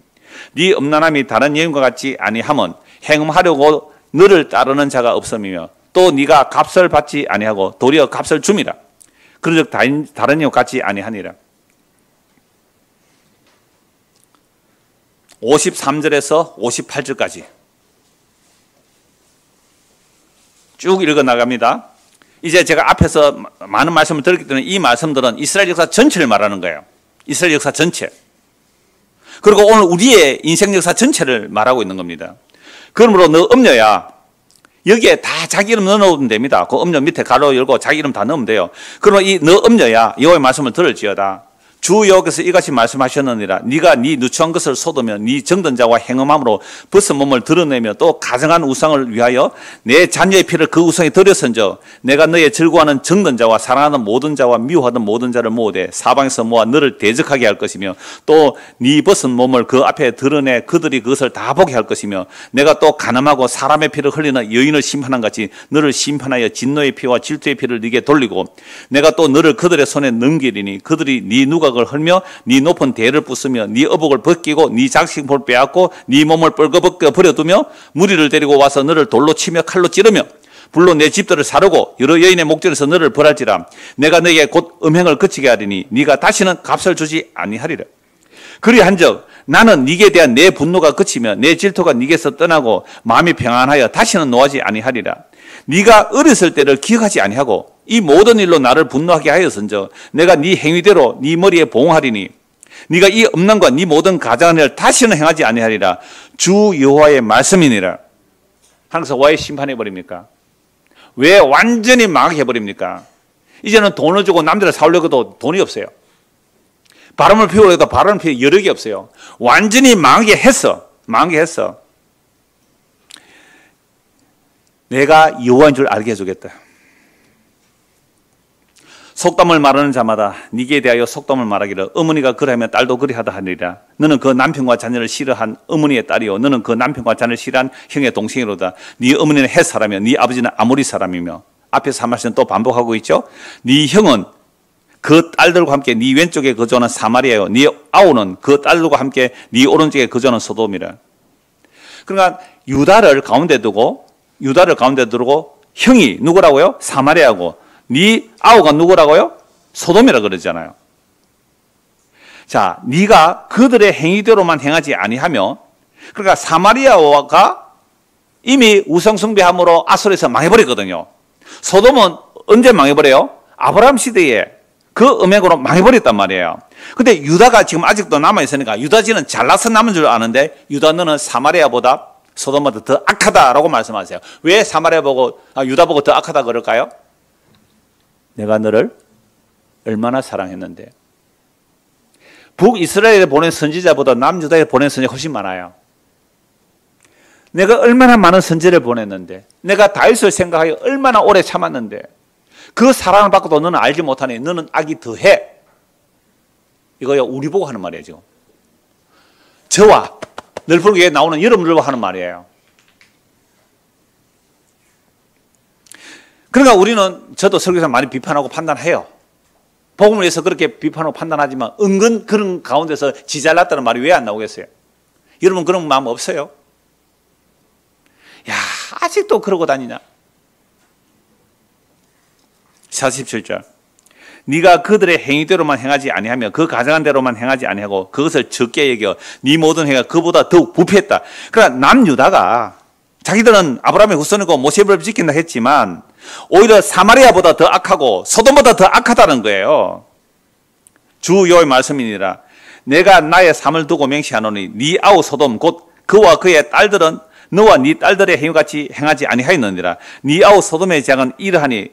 네 음란함이 다른 여인과 같지 아니함은 행음하려고 너를 따르는 자가 없음이며 또 네가 값을 받지 아니하고 도리어 값을 줌이라. 그런즉 다른 여인과 같지 아니하니라. 53절에서 58절까지 쭉 읽어 나갑니다. 이제 제가 앞에서 많은 말씀을 들었기 때문에 이 말씀들은 이스라엘 역사 전체를 말하는 거예요. 이스라엘 역사 전체. 그리고 오늘 우리의 인생 역사 전체를 말하고 있는 겁니다. 그러므로 너 음녀야. 여기에 다 자기 이름 넣어놓으면 됩니다. 그 음녀 밑에 가로 열고 자기 이름 다 넣으면 돼요. 그러면 이 너 음녀야. 여호와의 말씀을 들을지어다. 주 여호와께서 이같이 말씀하셨느니라. 네가 네 누추한 것을 쏟으며 네 정든 자와 행음함으로 벗은 몸을 드러내며 또 가증한 우상을 위하여 내 자녀의 피를 그 우상에 들여선적 내가 너의 즐거워하는 정든 자와 사랑하는 모든 자와 미워하던 모든 자를 모으되 사방에서 모아 너를 대적하게 할 것이며 또 네 벗은 몸을 그 앞에 드러내 그들이 그것을 다 보게 할 것이며 내가 또 간음하고 사람의 피를 흘리는 여인을 심판한 같이 너를 심판하여 진노의 피와 질투의 피를 네게 돌리고 내가 또 너를 그들의 손에 넘기리니 그들이 네 누각을 헐며 네 높은 대를 부수며 네 어복을 벗기고 네 장식품을 빼앗고 네 몸을 뻘거벗겨 버려두며 무리를 데리고 와서 너를 돌로 치며 칼로 찌르며 불로 내 집들을 사르고 여러 여인의 목전에서 너를 벌할지라. 내가 너에게 곧 음행을 그치게 하리니 네가 다시는 값을 주지 아니하리라. 그리한즉 나는 네게 대한 내 분노가 그치며 내 질투가 네게서 떠나고 마음이 평안하여 다시는 노하지 아니하리라. 네가 어렸을 때를 기억하지 아니하고 이 모든 일로 나를 분노하게 하였은즉 내가 네 행위대로 네 머리에 보응하리니 네가 이 음란과 네 모든 가장한 일을 다시는 행하지 아니하리라. 주 여호와의 말씀이니라. 하나님께서 왜 심판해 버립니까? 왜 완전히 망하게 해버립니까? 이제는 돈을 주고 남자를 사오려고도 돈이 없어요. 바람을 피우려고 해도 바람을 피울 여력이 없어요. 완전히 망하게 했어. 망하게 했어. 내가 여호와인 줄 알게 해주겠다. 속담을 말하는 자마다 네게 대하여 속담을 말하기를 어머니가 그러하면 딸도 그리하다 하리라. 너는 그 남편과 자녀를 싫어한 어머니의 딸이요 너는 그 남편과 자녀를 싫어한 형의 동생이로다. 네 어머니는 헷 사람이요 네 아버지는 아모리 사람이며 앞에서 한 말씀 또 반복하고 있죠. 네 형은 그 딸들과 함께 네 왼쪽에 거주하는 사마리아요 네 아우는 그 딸들과 함께 네 오른쪽에 거주하는 소돔이라. 그러니까 유다를 가운데 두고 형이 누구라고요? 사마리아고 네 아우가 누구라고요? 소돔이라 그러잖아요. 자, 네가 그들의 행위대로만 행하지 아니하며 그러니까 사마리아가 이미 우상숭배함으로 아수르에서 망해버렸거든요. 소돔은 언제 망해버려요? 아브라함 시대에 그 음행으로 망해버렸단 말이에요. 근데 유다가 지금 아직도 남아있으니까 유다지는 잘나서 남은 줄 아는데 유다 너는 사마리아보다 소돔보다 더 악하다라고 말씀하세요. 왜 유다 보고 더 악하다 그럴까요? 내가 너를 얼마나 사랑했는데. 북이스라엘에 보낸 선지자보다 남유다에 보낸 선지자가 훨씬 많아요. 내가 얼마나 많은 선지를 보냈는데 내가 다윗을 생각하여 얼마나 오래 참았는데 그 사랑을 받고도 너는 알지 못하니 너는 악이 더해. 이거요 우리 보고 하는 말이에요. 지금 저와 늘 부르게 나오는 여러분들과 하는 말이에요. 그러니까 우리는 저도 설교사 많이 비판하고 판단해요. 복음을 위해서 그렇게 비판하고 판단하지만 은근 그런 가운데서 지 잘났다는 말이 왜 안 나오겠어요? 여러분 그런 마음 없어요? 야, 아직도 그러고 다니냐? 47절. 네가 그들의 행위대로만 행하지 아니하며 그 가정한 대로만 행하지 아니하고 그것을 적게 여겨 네 모든 행위가 그보다 더욱 부패했다. 그러니까 남유다가 자기들은 아브라함의 후손이고 모세를 지킨다 했지만 오히려 사마리아보다 더 악하고 소돔보다 더 악하다는 거예요. 주 여호와의 말씀이니라. 내가 나의 삶을 두고 맹세하노니 네 아우 소돔 곧 그와 그의 딸들은 너와 네 딸들의 행위같이 행하지 아니하였느니라. 네 아우 소돔의 죄악은 이러하니.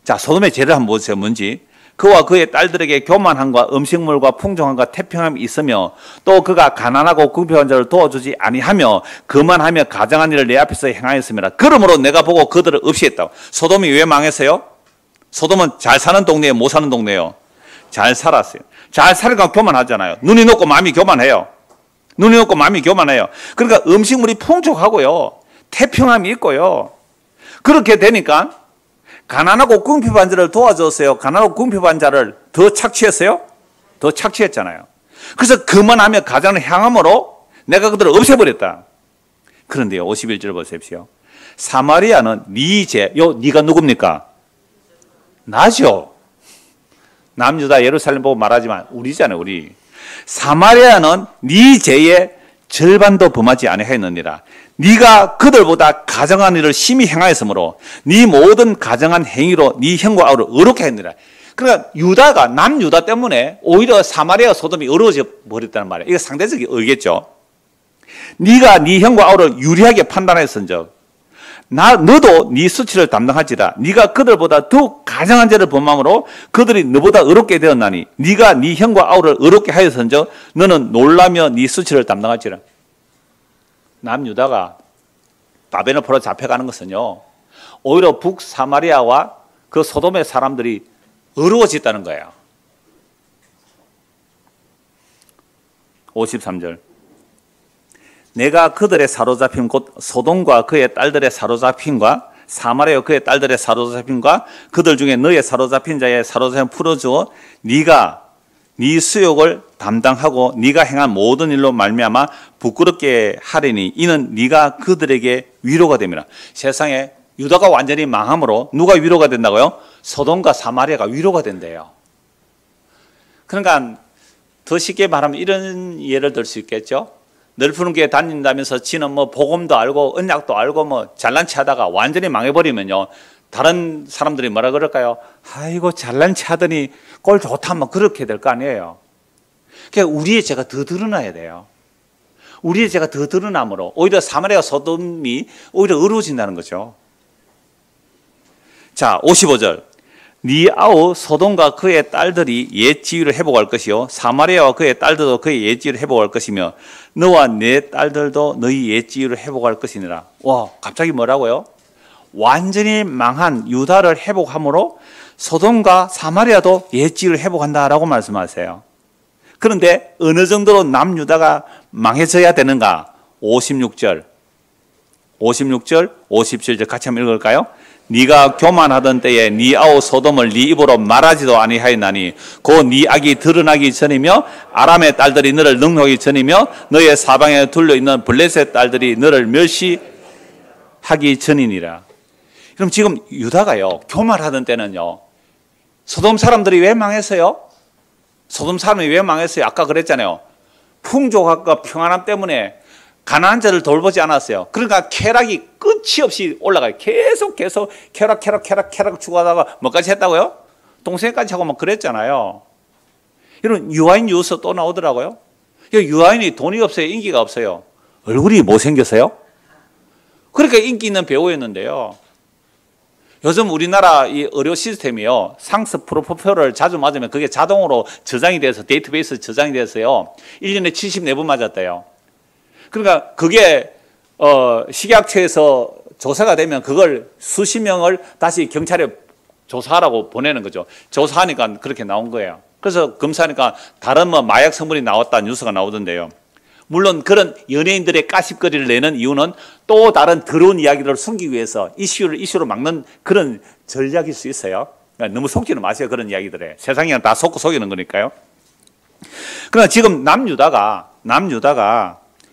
자, 소돔의 죄를 한번 보세요. 뭔지. 그와 그의 딸들에게 교만함과 음식물과 풍족함과 태평함이 있으며 또 그가 가난하고 궁핍한 자를 도와주지 아니하며 그만하며 가정한 일을 내 앞에서 행하였습니다. 그러므로 내가 보고 그들을 없이했다고. 소돔이 왜 망했어요? 소돔은 잘 사는 동네에 못 사는 동네예요. 잘 살았어요. 잘 살니까 교만하잖아요. 눈이 높고 마음이 교만해요. 눈이 높고 마음이 교만해요. 그러니까 음식물이 풍족하고요. 태평함이 있고요. 그렇게 되니까 가난하고 궁핍한 자를 도와줬어요. 가난하고 궁핍한 자를 더 착취했어요? 더 착취했잖아요. 그래서 그만하며 가장을 향함으로 내가 그들을 없애버렸다. 그런데요, 51절 보십시오. 사마리아는 네 죄, 네가 누굽니까? 나죠. 남유다 예루살렘 보고 말하지만 우리잖아요, 우리. 사마리아는 네 죄의 절반도 범하지 아니하였느니라. 네가 그들보다 가정한 일을 심히 행하였으므로 네 모든 가정한 행위로 네 형과 아우를 어렵게 했느니라. 그러니까 유다가 남유다 때문에 오히려 사마리아 소돔이 어려워져 버렸다는 말이에요. 이거 상대적인 의겠죠. 네가 네 형과 아우를 유리하게 판단했은즉 너도 네 수치를 담당하지라. 네가 그들보다 더 가정한 죄를 범함으로 그들이 너보다 어렵게 되었나니 네가 네 형과 아우를 어렵게 하였은즉 너는 놀라며 네 수치를 담당하지라. 남유다가 바벨론 포로 잡혀가는 것은요, 오히려 북사마리아와 그 소돔의 사람들이 어려워졌다는 거예요. 53절. 내가 그들의 사로잡힘 곧 소돔과 그의 딸들의 사로잡힘과 사마리아와 그의 딸들의 사로잡힘과 그들 중에 너의 사로잡힌 자의 사로잡힘 풀어주어 네가 네 수욕을 담당하고 네가 행한 모든 일로 말미암아 부끄럽게 하리니 이는 네가 그들에게 위로가 됨이라. 세상에 유다가 완전히 망함으로 누가 위로가 된다고요? 소돔과 사마리아가 위로가 된대요. 그러니까 더 쉽게 말하면 이런 예를 들 수 있겠죠. 넓은 교회 다닌다면서 지는 뭐 복음도 알고 언약도 알고 뭐 잘난 체 하다가 완전히 망해버리면요, 다른 사람들이 뭐라 그럴까요? 아이고 잘난 체 하더니 꼴 좋다 뭐 그렇게 될 거 아니에요. 그러니까 우리의 죄가 더 드러나야 돼요. 우리의 죄가 더 드러남으로 오히려 사마리아 소돔이 오히려 어려워진다는 거죠. 자, 55절. 네 아우 소돔과 그의 딸들이 옛 지위를 회복할 것이요 사마리아와 그의 딸들도 그의 옛 지위를 회복할 것이며 너와 내 딸들도 너희 옛 지위를 회복할 것이니라. 와, 갑자기 뭐라고요? 완전히 망한 유다를 회복함으로 소돔과 사마리아도 옛 지위를 회복한다라고 말씀하세요. 그런데 어느 정도로 남유다가 망해져야 되는가? 56절, 57절 같이 한번 읽을까요? 네가 교만하던 때에 네 아우 소돔을 네 입으로 말하지도 아니하였나니 곧 네 악이 드러나기 전이며 아람의 딸들이 너를 능욕하기 전이며 너의 사방에 둘러있는 블레셋 딸들이 너를 멸시하기 전이니라. 그럼 지금 유다가요, 교만하던 때는요, 소돔 사람들이 왜 망했어요? 소돔 사람이 왜 망했어요? 아까 그랬잖아요. 풍족함과 평안함 때문에 가난한 자를 돌보지 않았어요. 그러니까 쾌락이 끝이 없이 올라가요. 계속 쾌락 추구하다가 뭐까지 했다고요? 동생까지 하고 막 그랬잖아요. 이런 유아인 뉴스 또 나오더라고요. 유아인이 돈이 없어요? 인기가 없어요? 얼굴이 못생겼어요? 그러니까 인기 있는 배우였는데요. 요즘 우리나라 이 의료 시스템이요, 상습 프로포폴을 자주 맞으면 그게 자동으로 저장이 돼서 데이터베이스 저장이 돼서요 1년에 74번 맞았대요. 그러니까 그게 식약처에서 조사가 되면 그걸 수십 명을 다시 경찰에 조사하라고 보내는 거죠. 조사하니까 그렇게 나온 거예요. 그래서 검사하니까 다른 뭐 마약 성분이 나왔다 뉴스가 나오던데요. 물론 그런 연예인들의 가십거리를 내는 이유는 또 다른 더러운 이야기를 숨기기 위해서 이슈로 막는 그런 전략일 수 있어요. 그러니까 너무 속지는 마세요. 그런 이야기들에. 세상이 다 속이는 거니까요. 그러나 지금 남유다가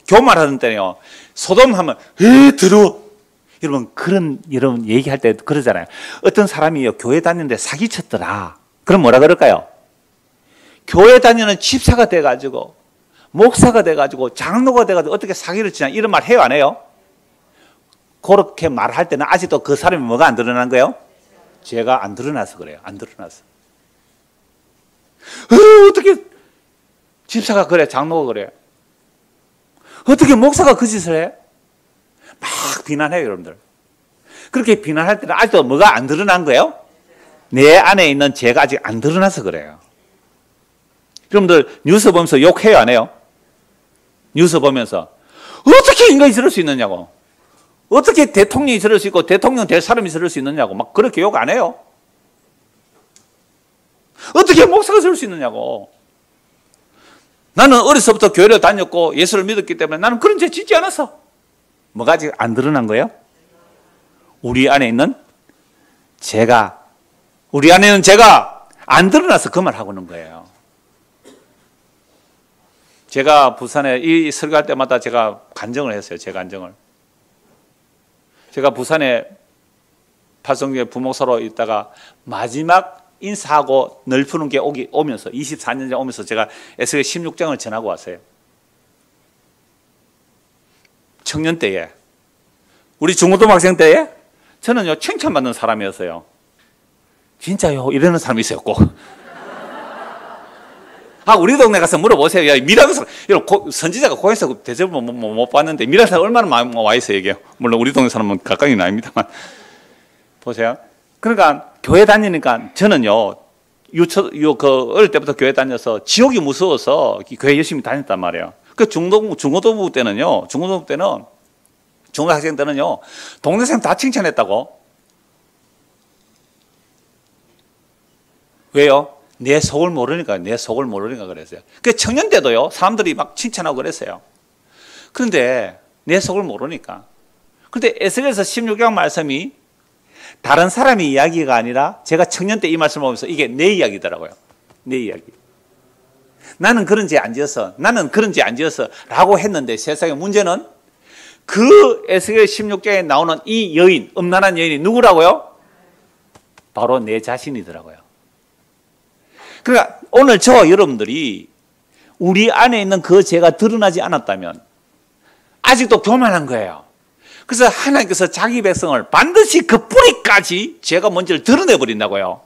교만하던 때요. 소돔 하면 더러워. 여러분 얘기할 때 그러잖아요. 어떤 사람이요 교회 다니는데 사기쳤더라. 그럼 뭐라 그럴까요? 교회 다니는 집사가 돼가지고 목사가 돼가지고 장로가 돼가지고 어떻게 사기를 치냐 이런 말 해요 안 해요? 그렇게 말할 때는 아직도 그 사람이 뭐가 안 드러난 거예요? 죄가 안 드러나서 그래요. 안 드러나서. 어떻게 집사가 그래 장로가 그래 어떻게 목사가 그 짓을 해? 막 비난해요 여러분들. 그렇게 비난할 때는 아직도 뭐가 안 드러난 거예요? 내 안에 있는 죄가 아직 안 드러나서 그래요. 여러분들 뉴스 보면서 욕해요 안 해요? 뉴스 보면서 어떻게 인간이 저럴 수 있느냐고, 어떻게 대통령이 저럴 수 있고 대통령 될 사람이 저럴 수 있느냐고 막 그렇게 욕 안 해요? 어떻게 목사가 저럴 수 있느냐고. 나는 어려서부터 교회를 다녔고 예수를 믿었기 때문에 나는 그런 죄 짓지 않았어. 뭐가 아직 안 드러난 거예요? 우리 안에 있는 죄가 안 드러나서 그 말 하고 있는 거예요. 제가 부산에 이 설교할 때마다 제가 간증을 했어요. 제 간증을. 제가 부산에 팔성교회 부목사로 있다가 마지막 인사하고 늘 푸는 게 오면서 24년 전에 오면서 제가 에스겔 16장을 전하고 왔어요. 청년 때에 우리 중고등학생 때에 저는요 칭찬받는 사람이었어요. 진짜요? 이러는 사람이 있었고. 우리 동네 가서 물어보세요. 야, 미라에서 선지자가 거기서 대접을 못 받는데 미라에서 얼마나 많이 와 있어요, 이게. 물론 우리 동네 사람은 가까이는 아닙니다만. 보세요. 그러니까 교회 다니니까 저는요, 어릴 때부터 교회 다녀서 지옥이 무서워서 교회 열심히 다녔단 말이에요. 그 중고등부 때는요, 중학생 때는요, 동네 사람 다 칭찬했다고. 왜요? 내 속을 모르니까 그랬어요. 그 청년 때도요, 사람들이 막 칭찬하고 그랬어요. 그런데 내 속을 모르니까. 그런데 에스겔서 16장 말씀이 다른 사람의 이야기가 아니라 제가 청년 때 이 말씀을 보면서 이게 내 이야기더라고요. 내 이야기. 나는 그런 죄 안 지었어 라고 했는데 세상의 문제는 그 에스겔 16장에 나오는 이 여인, 음란한 여인이 누구라고요? 바로 내 자신이더라고요. 그러니까 오늘 저와 여러분들이 우리 안에 있는 그 죄가 드러나지 않았다면 아직도 교만한 거예요. 그래서 하나님께서 자기 백성을 반드시 그 뿌리까지 죄가 뭔지를 드러내버린다고요.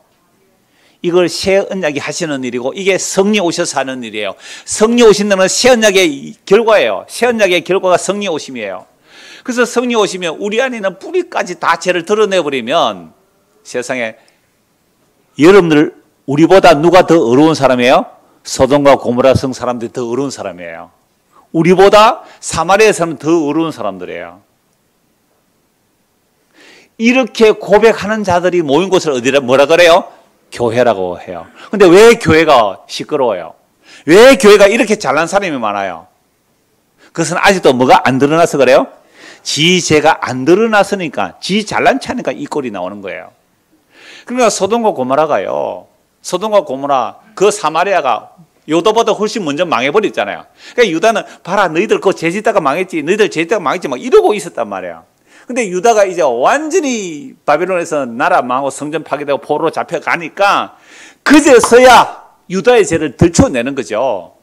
이걸 새 언약이 하시는 일이고 이게 성령 오셔서 하는 일이에요. 성령 오신다는 건 새 언약의 결과예요. 새 언약의 결과가 성령 오심이에요. 그래서 성령 오시면 우리 안에 있는 뿌리까지 다 죄를 드러내버리면 세상에 여러분들 우리보다 누가 더 어려운 사람이에요? 소돔과 고모라 성 사람들이 더 어려운 사람이에요. 우리보다 사마리아 사람은 더 어려운 사람들이에요. 이렇게 고백하는 자들이 모인 곳을 뭐라 그래요? 교회라고 해요. 근데 왜 교회가 시끄러워요? 왜 교회가 이렇게 잘난 사람이 많아요? 그것은 아직도 뭐가 안 드러나서 그래요? 지 죄가 안 드러났으니까, 지 잘난 체하니까 이 꼴이 나오는 거예요. 그러니까 소돔과 고모라 그 사마리아가 요도보다 훨씬 먼저 망해버렸잖아요. 그러니까 유다는 봐라 너희들 그거 죄짓다가 망했지, 너희들 죄짓다가 망했지 막 이러고 있었단 말이에요. 근데 유다가 이제 완전히 바벨론에서 나라 망하고 성전 파괴되고 포로로 잡혀가니까 그제서야 유다의 죄를 들춰내는 거죠.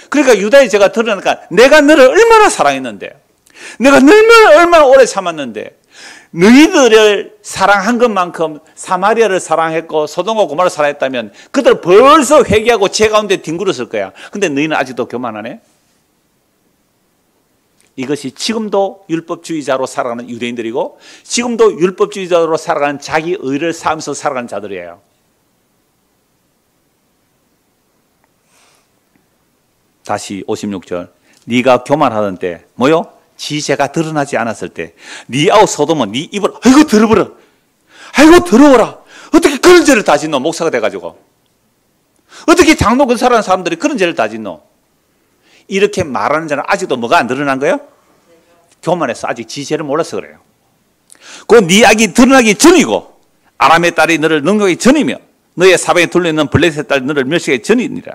그러니까 유다의 죄가 드러나니까 내가 너를 얼마나 사랑했는데, 내가 너를 얼마나 오래 참았는데, 너희들을 사랑한 것만큼 사마리아를 사랑했고 소돔과 고모라를 사랑했다면 그들 벌써 회개하고 죄 가운데 뒹굴었을 거야. 근데 너희는 아직도 교만하네? 이것이 지금도 율법주의자로 살아가는 유대인들이고 지금도 율법주의자로 살아가는 자기 의를 쌓으면서 살아가는 자들이에요. 다시 56절. 네가 교만하던 때 뭐요? 지 죄가 드러나지 않았을 때 네 아우 소돔은 네 입을 아이고 더러워라, 아이고 더러워라, 어떻게 그런 죄를 다 짓노? 목사가 돼가지고 어떻게 장로 근사라는 사람들이 그런 죄를 다 짓노? 이렇게 말하는 자는 아직도 뭐가 안 드러난 거예요? 교만해서 아직 지죄를 몰라서 그래요. 그 네 악이 드러나기 전이고 아람의 딸이 너를 능욕하기 전이며 너의 사방에 둘러있는 블레셋의 딸 너를 멸시하기 전이니라.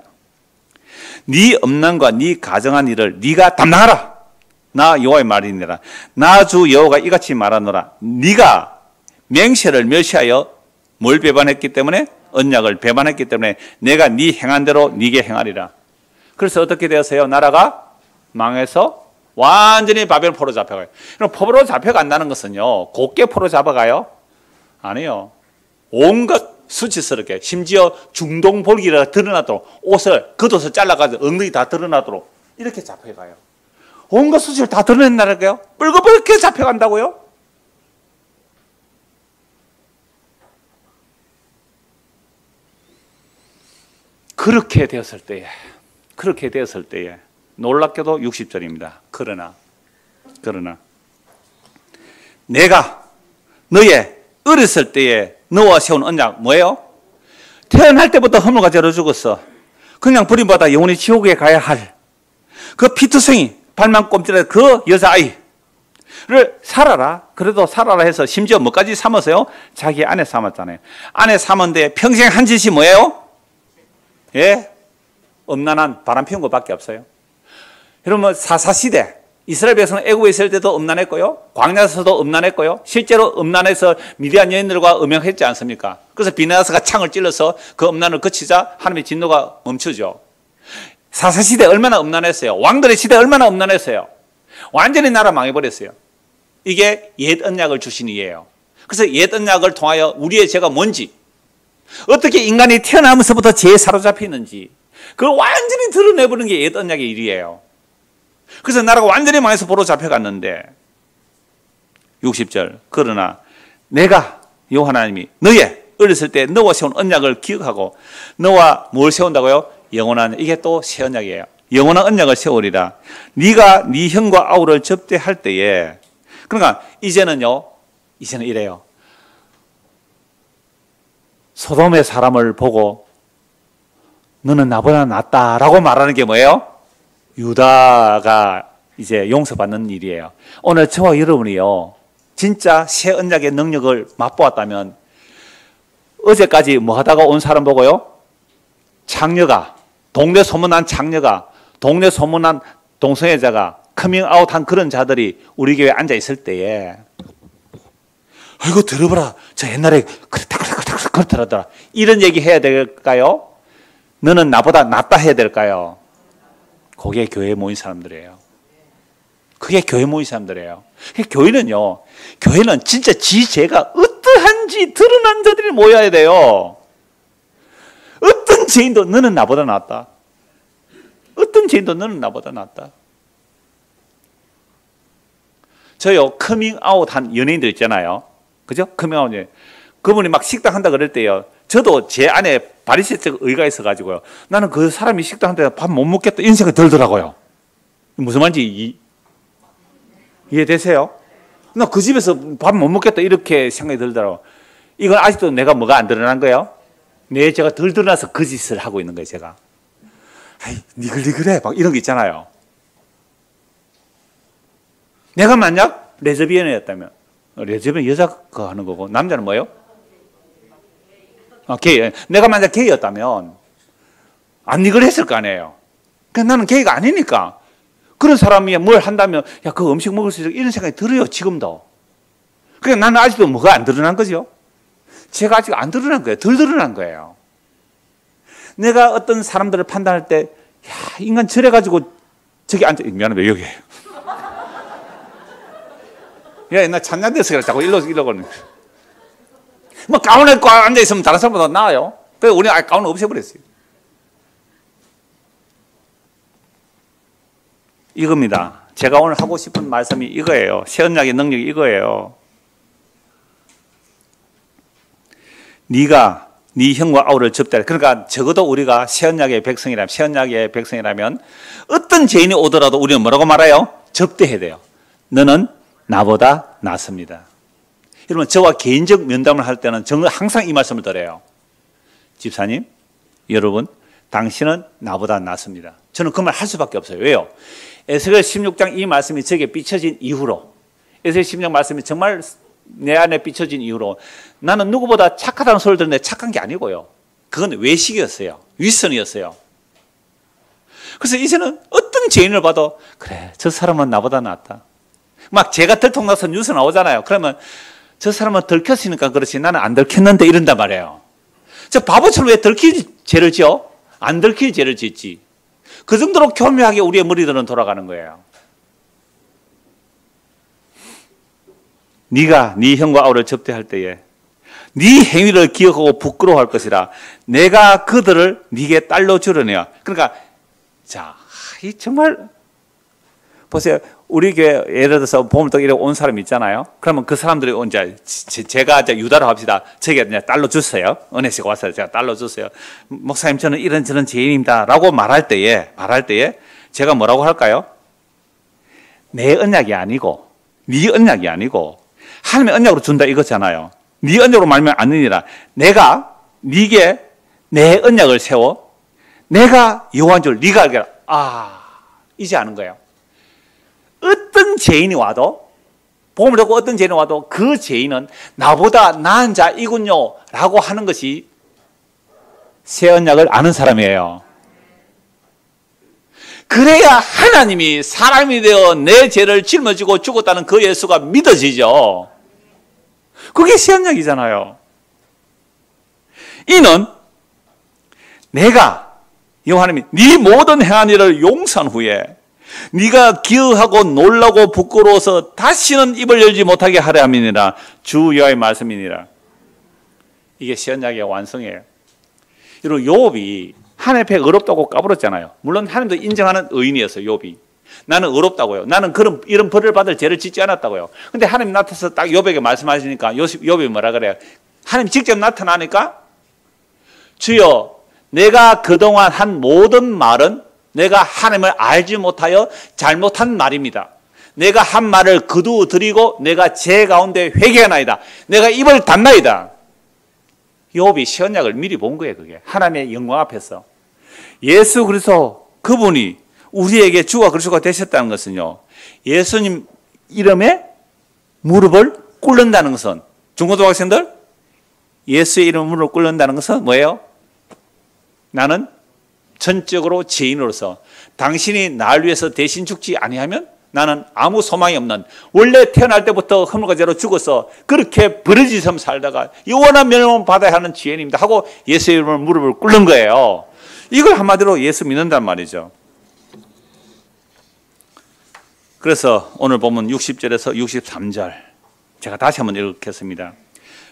네 음란과 네 가정한 일을 네가 담당하라. 나 여호와의 말이니라. 나 주 여호와가 이같이 말하노라. 네가 맹세를 멸시하여 뭘 배반했기 때문에? 언약을 배반했기 때문에 내가 네 행한 대로 네게 행하리라. 그래서 어떻게 되었어요? 나라가 망해서 완전히 바벨 포로 잡혀가요. 그럼 포로 잡혀간다는 것은요, 곱게 포로 잡아가요? 아니요. 온갖 수치스럽게, 심지어 중동볼기가 드러나도록 옷을, 겉옷을 잘라가지고 엉덩이 다 드러나도록 이렇게 잡혀가요. 온갖 수치를 다 드러낸다니까요? 뻘겋게 잡혀간다고요? 그렇게 되었을 때에 놀랍게도 60절입니다. 그러나 내가 너의 어렸을 때에 너와 세운 언약 뭐예요? 태어날 때부터 허물과 죄로 죽었어. 그냥 버림받아 영원히 지옥에 가야 할 그 피투성이 발만 꼼짝할 그 여자아이를 살아라. 그래도 살아라 해서 심지어 뭐까지 삼았어요? 자기 아내 삼았잖아요. 아내 삼은데 평생 한 짓이 뭐예요? 예? 음란한 바람 피운 것밖에 없어요. 여러분, 사사시대 이스라엘 백성은 애굽에 있을 때도 음란했고요, 광야에서도 음란했고요, 실제로 음란해서 미디안 여인들과 음행했지 않습니까? 그래서 비나스가 창을 찔러서 그 음란을 그치자 하나님의 진노가 멈추죠. 사사시대 얼마나 음란했어요. 왕들의 시대 얼마나 음란했어요. 완전히 나라 망해버렸어요. 이게 옛 언약을 주신 이에요. 그래서 옛 언약을 통하여 우리의 죄가 뭔지, 어떻게 인간이 태어나면서부터 죄에 사로잡히는지 그걸 완전히 드러내보는 게 옛 언약의 일이에요. 그래서 나라가 완전히 망해서 포로 잡혀갔는데 60절 그러나 내가 여호와 하나님이 너의 어렸을 때 너와 세운 언약을 기억하고 너와 뭘 세운다고요? 영원한, 이게 또 새 언약이에요. 영원한 언약을 세우리라. 네가 네 형과 아우를 접대할 때에, 그러니까 이제는 이래요. 소돔의 사람을 보고 너는 나보다 낫다라고 말하는 게 뭐예요? 유다가 이제 용서받는 일이에요. 오늘 저와 여러분이요, 진짜 새 언약의 능력을 맛보았다면 어제까지 뭐 하다가 온 사람 보고요, 장녀가, 동네 소문난 장녀가, 동네 소문난 동성애자가 커밍아웃한 그런 자들이 우리 교회에 앉아 있을 때에 아이고 들어봐라, 저 옛날에 그렇더라, 이런 얘기 해야 될까요? 너는 나보다 낫다 해야 될까요? 그게 교회에 모인 사람들이에요. 그게 교회에 모인 사람들이에요. 교회는 진짜 지 죄가 어떠한지 드러난 자들이 모여야 돼요. 어떤 죄인도 너는 나보다 낫다. 어떤 죄인도 너는 나보다 낫다. 저요, 커밍아웃 한 연예인들 있잖아요. 그죠? 커밍아웃. 그분이 막 식당 한다 그럴 때요, 저도 제 안에 바리새적 의가 있어가지고요, 나는 그 사람이 식당 한다 밥 못 먹겠다 이런 생각이 들더라고요. 무슨 말인지 이해되세요? 나 그 집에서 밥 못 먹겠다 이렇게 생각이 들더라고요. 이건 아직도 내가 뭐가 안 드러난 거예요? 내 죄가 덜 드러나서 그 짓을 하고 있는 거예요, 제가. 아이, 니글니글해. 막 이런 거 있잖아요. 내가 만약 레즈비언이었다면, 레즈비언 여자가 하는 거고, 남자는 뭐예요? 게이. 내가 만약 게이였다면, 안 니글했을 거 아니에요. 그러니까 나는 게이가 아니니까. 그런 사람이 뭘 한다면, 야, 그 음식 먹을 수 있어. 이런 생각이 들어요, 지금도. 그러니까 나는 아직도 뭐가 안 드러난 거죠? 제가 아직 안 드러난 거예요. 덜 드러난 거예요. 내가 어떤 사람들을 판단할 때, 야, 인간 저래가지고 저기 앉아, 미안해, 여기. 야, 나 찬양대서 그래. 자꾸 이러고는. 뭐, 가운에 입고 앉아있으면 다른 사람보다 나아요. 그래서 우리는 아예 가운을 없애버렸어요. 이겁니다. 제가 오늘 하고 싶은 말씀이 이거예요. 새 언약의 능력이 이거예요. 네가 네 형과 아우를 접대하라. 그러니까 적어도 우리가 새 언약의 백성이라면 어떤 죄인이 오더라도 우리는 뭐라고 말해요? 접대해야 돼요. 너는 나보다 낫습니다. 여러분, 저와 개인적 면담을 할 때는 저는 항상 이 말씀을 드려요. 집사님, 여러분, 당신은 나보다 낫습니다. 저는 그 말 할 수밖에 없어요. 왜요? 에스겔 16장 이 말씀이 저에게 비춰진 이후로, 에스겔 16장 말씀이 정말 내 안에 비춰진 이후로 나는 누구보다 착하다는 소리를 듣는데 착한 게 아니고요. 그건 외식이었어요. 윗선이었어요. 그래서 이제는 어떤 죄인을 봐도 그래, 저 사람은 나보다 낫다. 막 죄가 들통나서 뉴스 나오잖아요. 그러면 저 사람은 들켰으니까 그렇지 나는 안 들켰는데 이런단 말이에요. 저 바보처럼 왜 들킬 죄를 지어? 안 들킬 죄를 짓지. 그 정도로 교묘하게 우리의 머리들은 돌아가는 거예요. 네가 네 형과 아우를 접대할 때에 네 행위를 기억하고 부끄러워할 것이라 내가 그들을 네게 딸로 주려니와. 그러니까 자, 이 정말 보세요. 우리 교회 예를 들어서 보물떡 이렇게 온 사람이 있잖아요. 그러면 그 사람들이 이제 제가 이제 유다로 합시다. 저에게 그냥 딸로 주세요. 은혜 씨가 와서 제가 딸로 주세요. 목사님 저는 이런저런 죄인입니다라고 말할 때에 제가 뭐라고 할까요? 내 언약이 아니고 네 언약이 아니고 하나님의 언약으로 준다 이거잖아요. 네 언약으로 말면 아니니라. 내가 네게 내 언약을 세워 내가 여호와인 줄 네가 알게라. 이제 아는 거예요. 어떤 죄인이 와도 복음을 듣고 어떤 죄인이 와도 그 죄인은 나보다 나은 자이군요 라고 하는 것이 새 언약을 아는 사람이에요. 그래야 하나님이 사람이 되어 내 죄를 짊어지고 죽었다는 그 예수가 믿어지죠. 그게 새 언약이잖아요. 이는 내가 여호와 하나님이 네 모든 행한 일을 용서한 후에 네가 기어하고 놀라고 부끄러워서 다시는 입을 열지 못하게 하려 함이니라. 주 여호와의 말씀이니라. 이게 새 언약의 완성이에요. 여러분 욥이 하나님 앞에 의롭다고 까불었잖아요. 물론 하나님도 인정하는 의인이었어요. 욥이. 나는 의롭다고요. 나는 이런 벌을 받을 죄를 짓지 않았다고요. 근데 하나님 나타나서 딱 욥에게 말씀하시니까 욥이 뭐라 그래요? 하나님 직접 나타나니까 주여 내가 그동안 한 모든 말은 내가 하나님을 알지 못하여 잘못한 말입니다. 내가 한 말을 거두어드리고 내가 제 가운데 회개하나이다. 내가 입을 닫나이다. 욥이 새 언약을 미리 본 거예요. 그게 하나님의 영광 앞에서. 예수 그리스도 그분이 우리에게 주와 그리스도가 되셨다는 것은요, 예수님 이름에 무릎을 꿇는다는 것은, 중고등학생들 예수의 이름으로 무릎을 꿇는다는 것은 뭐예요? 나는 전적으로 죄인으로서 당신이 나를 위해서 대신 죽지 아니하면 나는 아무 소망이 없는, 원래 태어날 때부터 허물과 죄로 죽어서 그렇게 버려진 삶 살다가 영원한 멸망을 받아야 하는 죄인입니다 하고 예수의 이름으로 무릎을 꿇는 거예요. 이걸 한마디로 예수 믿는단 말이죠. 그래서 오늘 보면 60절에서 63절 제가 다시 한번 읽겠습니다.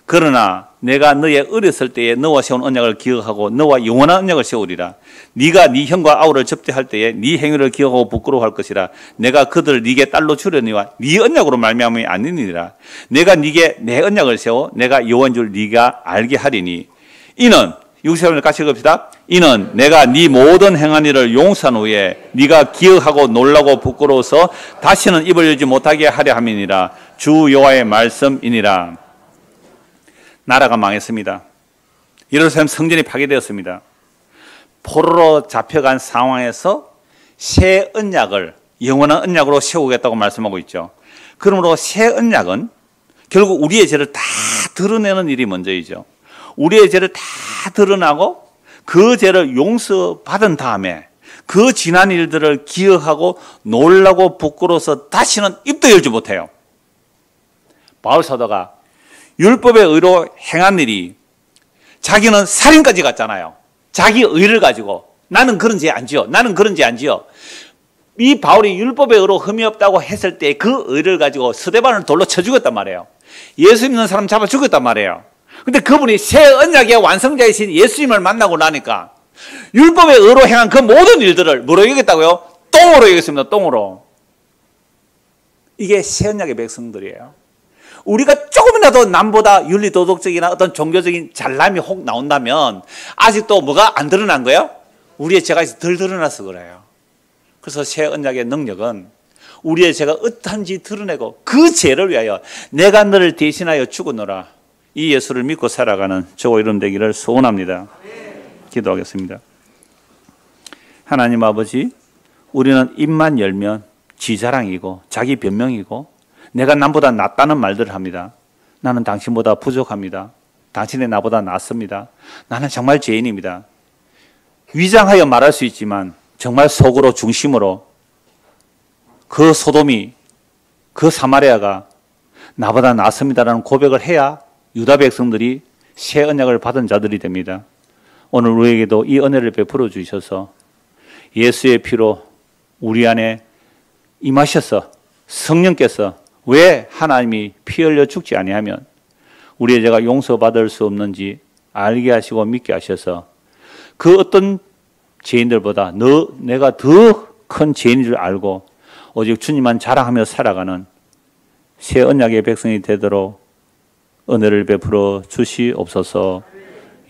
그러나 내가 너의 어렸을 때에 너와 세운 언약을 기억하고 너와 영원한 언약을 세우리라. 네가 네 형과 아우를 접대할 때에 네 행위를 기억하고 부끄러워할 것이라. 내가 그들을 네게 딸로 주려니와 네 언약으로 말미암음이 아니니라. 내가 네게 내 언약을 세워 내가 여호와인 줄 네가 알게 하리니. 이는 60절을 같이 읽읍시다. 이는 내가 네 모든 행한 일을 용서한 후에 네가 기억하고 놀라고 부끄러워서 다시는 입을 열지 못하게 하려 함이니라. 주 여호와의 말씀이니라. 나라가 망했습니다. 예루살렘 성전이 파괴되었습니다. 포로로 잡혀간 상황에서 새 언약을 영원한 언약으로 세우겠다고 말씀하고 있죠. 그러므로 새 언약은 결국 우리의 죄를 다 드러내는 일이 먼저이죠. 우리의 죄를 다 드러나고 그 죄를 용서받은 다음에 그 지난 일들을 기억하고 놀라고 부끄러워서 다시는 입도 열지 못해요. 바울 사도가 율법의 의로 행한 일이, 자기는 살인까지 갔잖아요. 자기 의를 가지고 나는 그런 죄 안 지어, 나는 그런 죄 안 지어. 이 바울이 율법의 의로 흠이 없다고 했을 때 그 의를 가지고 스데반을 돌로 쳐 죽였단 말이에요. 예수 믿는 사람 잡아 죽였단 말이에요. 근데 그분이 새 언약의 완성자이신 예수님을 만나고 나니까 율법의 의로 행한 그 모든 일들을 뭐로 여겼다고요? 똥으로 여겼습니다. 똥으로. 이게 새 언약의 백성들이에요. 우리가 조금이라도 남보다 윤리도덕적이나 어떤 종교적인 잘남이 혹 나온다면 아직도 뭐가 안 드러난 거예요? 우리의 죄가 덜 드러나서 그래요. 그래서 새 언약의 능력은 우리의 죄가 어떠한지 드러내고 그 죄를 위하여 내가 너를 대신하여 죽었노라. 이 예수를 믿고 살아가는 저와 여러분 되기를 소원합니다. 기도하겠습니다. 하나님 아버지, 우리는 입만 열면 지 자랑이고 자기 변명이고 내가 남보다 낫다는 말들을 합니다. 나는 당신보다 부족합니다. 당신이 나보다 낫습니다. 나는 정말 죄인입니다. 위장하여 말할 수 있지만 정말 속으로 중심으로 그 소돔이 그 사마리아가 나보다 낫습니다라는 고백을 해야 유다 백성들이 새 언약을 받은 자들이 됩니다. 오늘 우리에게도 이 은혜를 베풀어 주셔서 예수의 피로 우리 안에 임하셔서 성령께서 왜 하나님이 피 흘려 죽지 아니하면 우리의 죄가 용서받을 수 없는지 알게 하시고 믿게 하셔서 그 어떤 죄인들보다 내가 더 큰 죄인인 줄 알고 오직 주님만 자랑하며 살아가는 새 언약의 백성이 되도록 은혜를 베풀어 주시옵소서.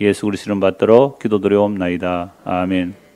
예수 그리스도를 받들어 기도드려옵나이다. 아멘.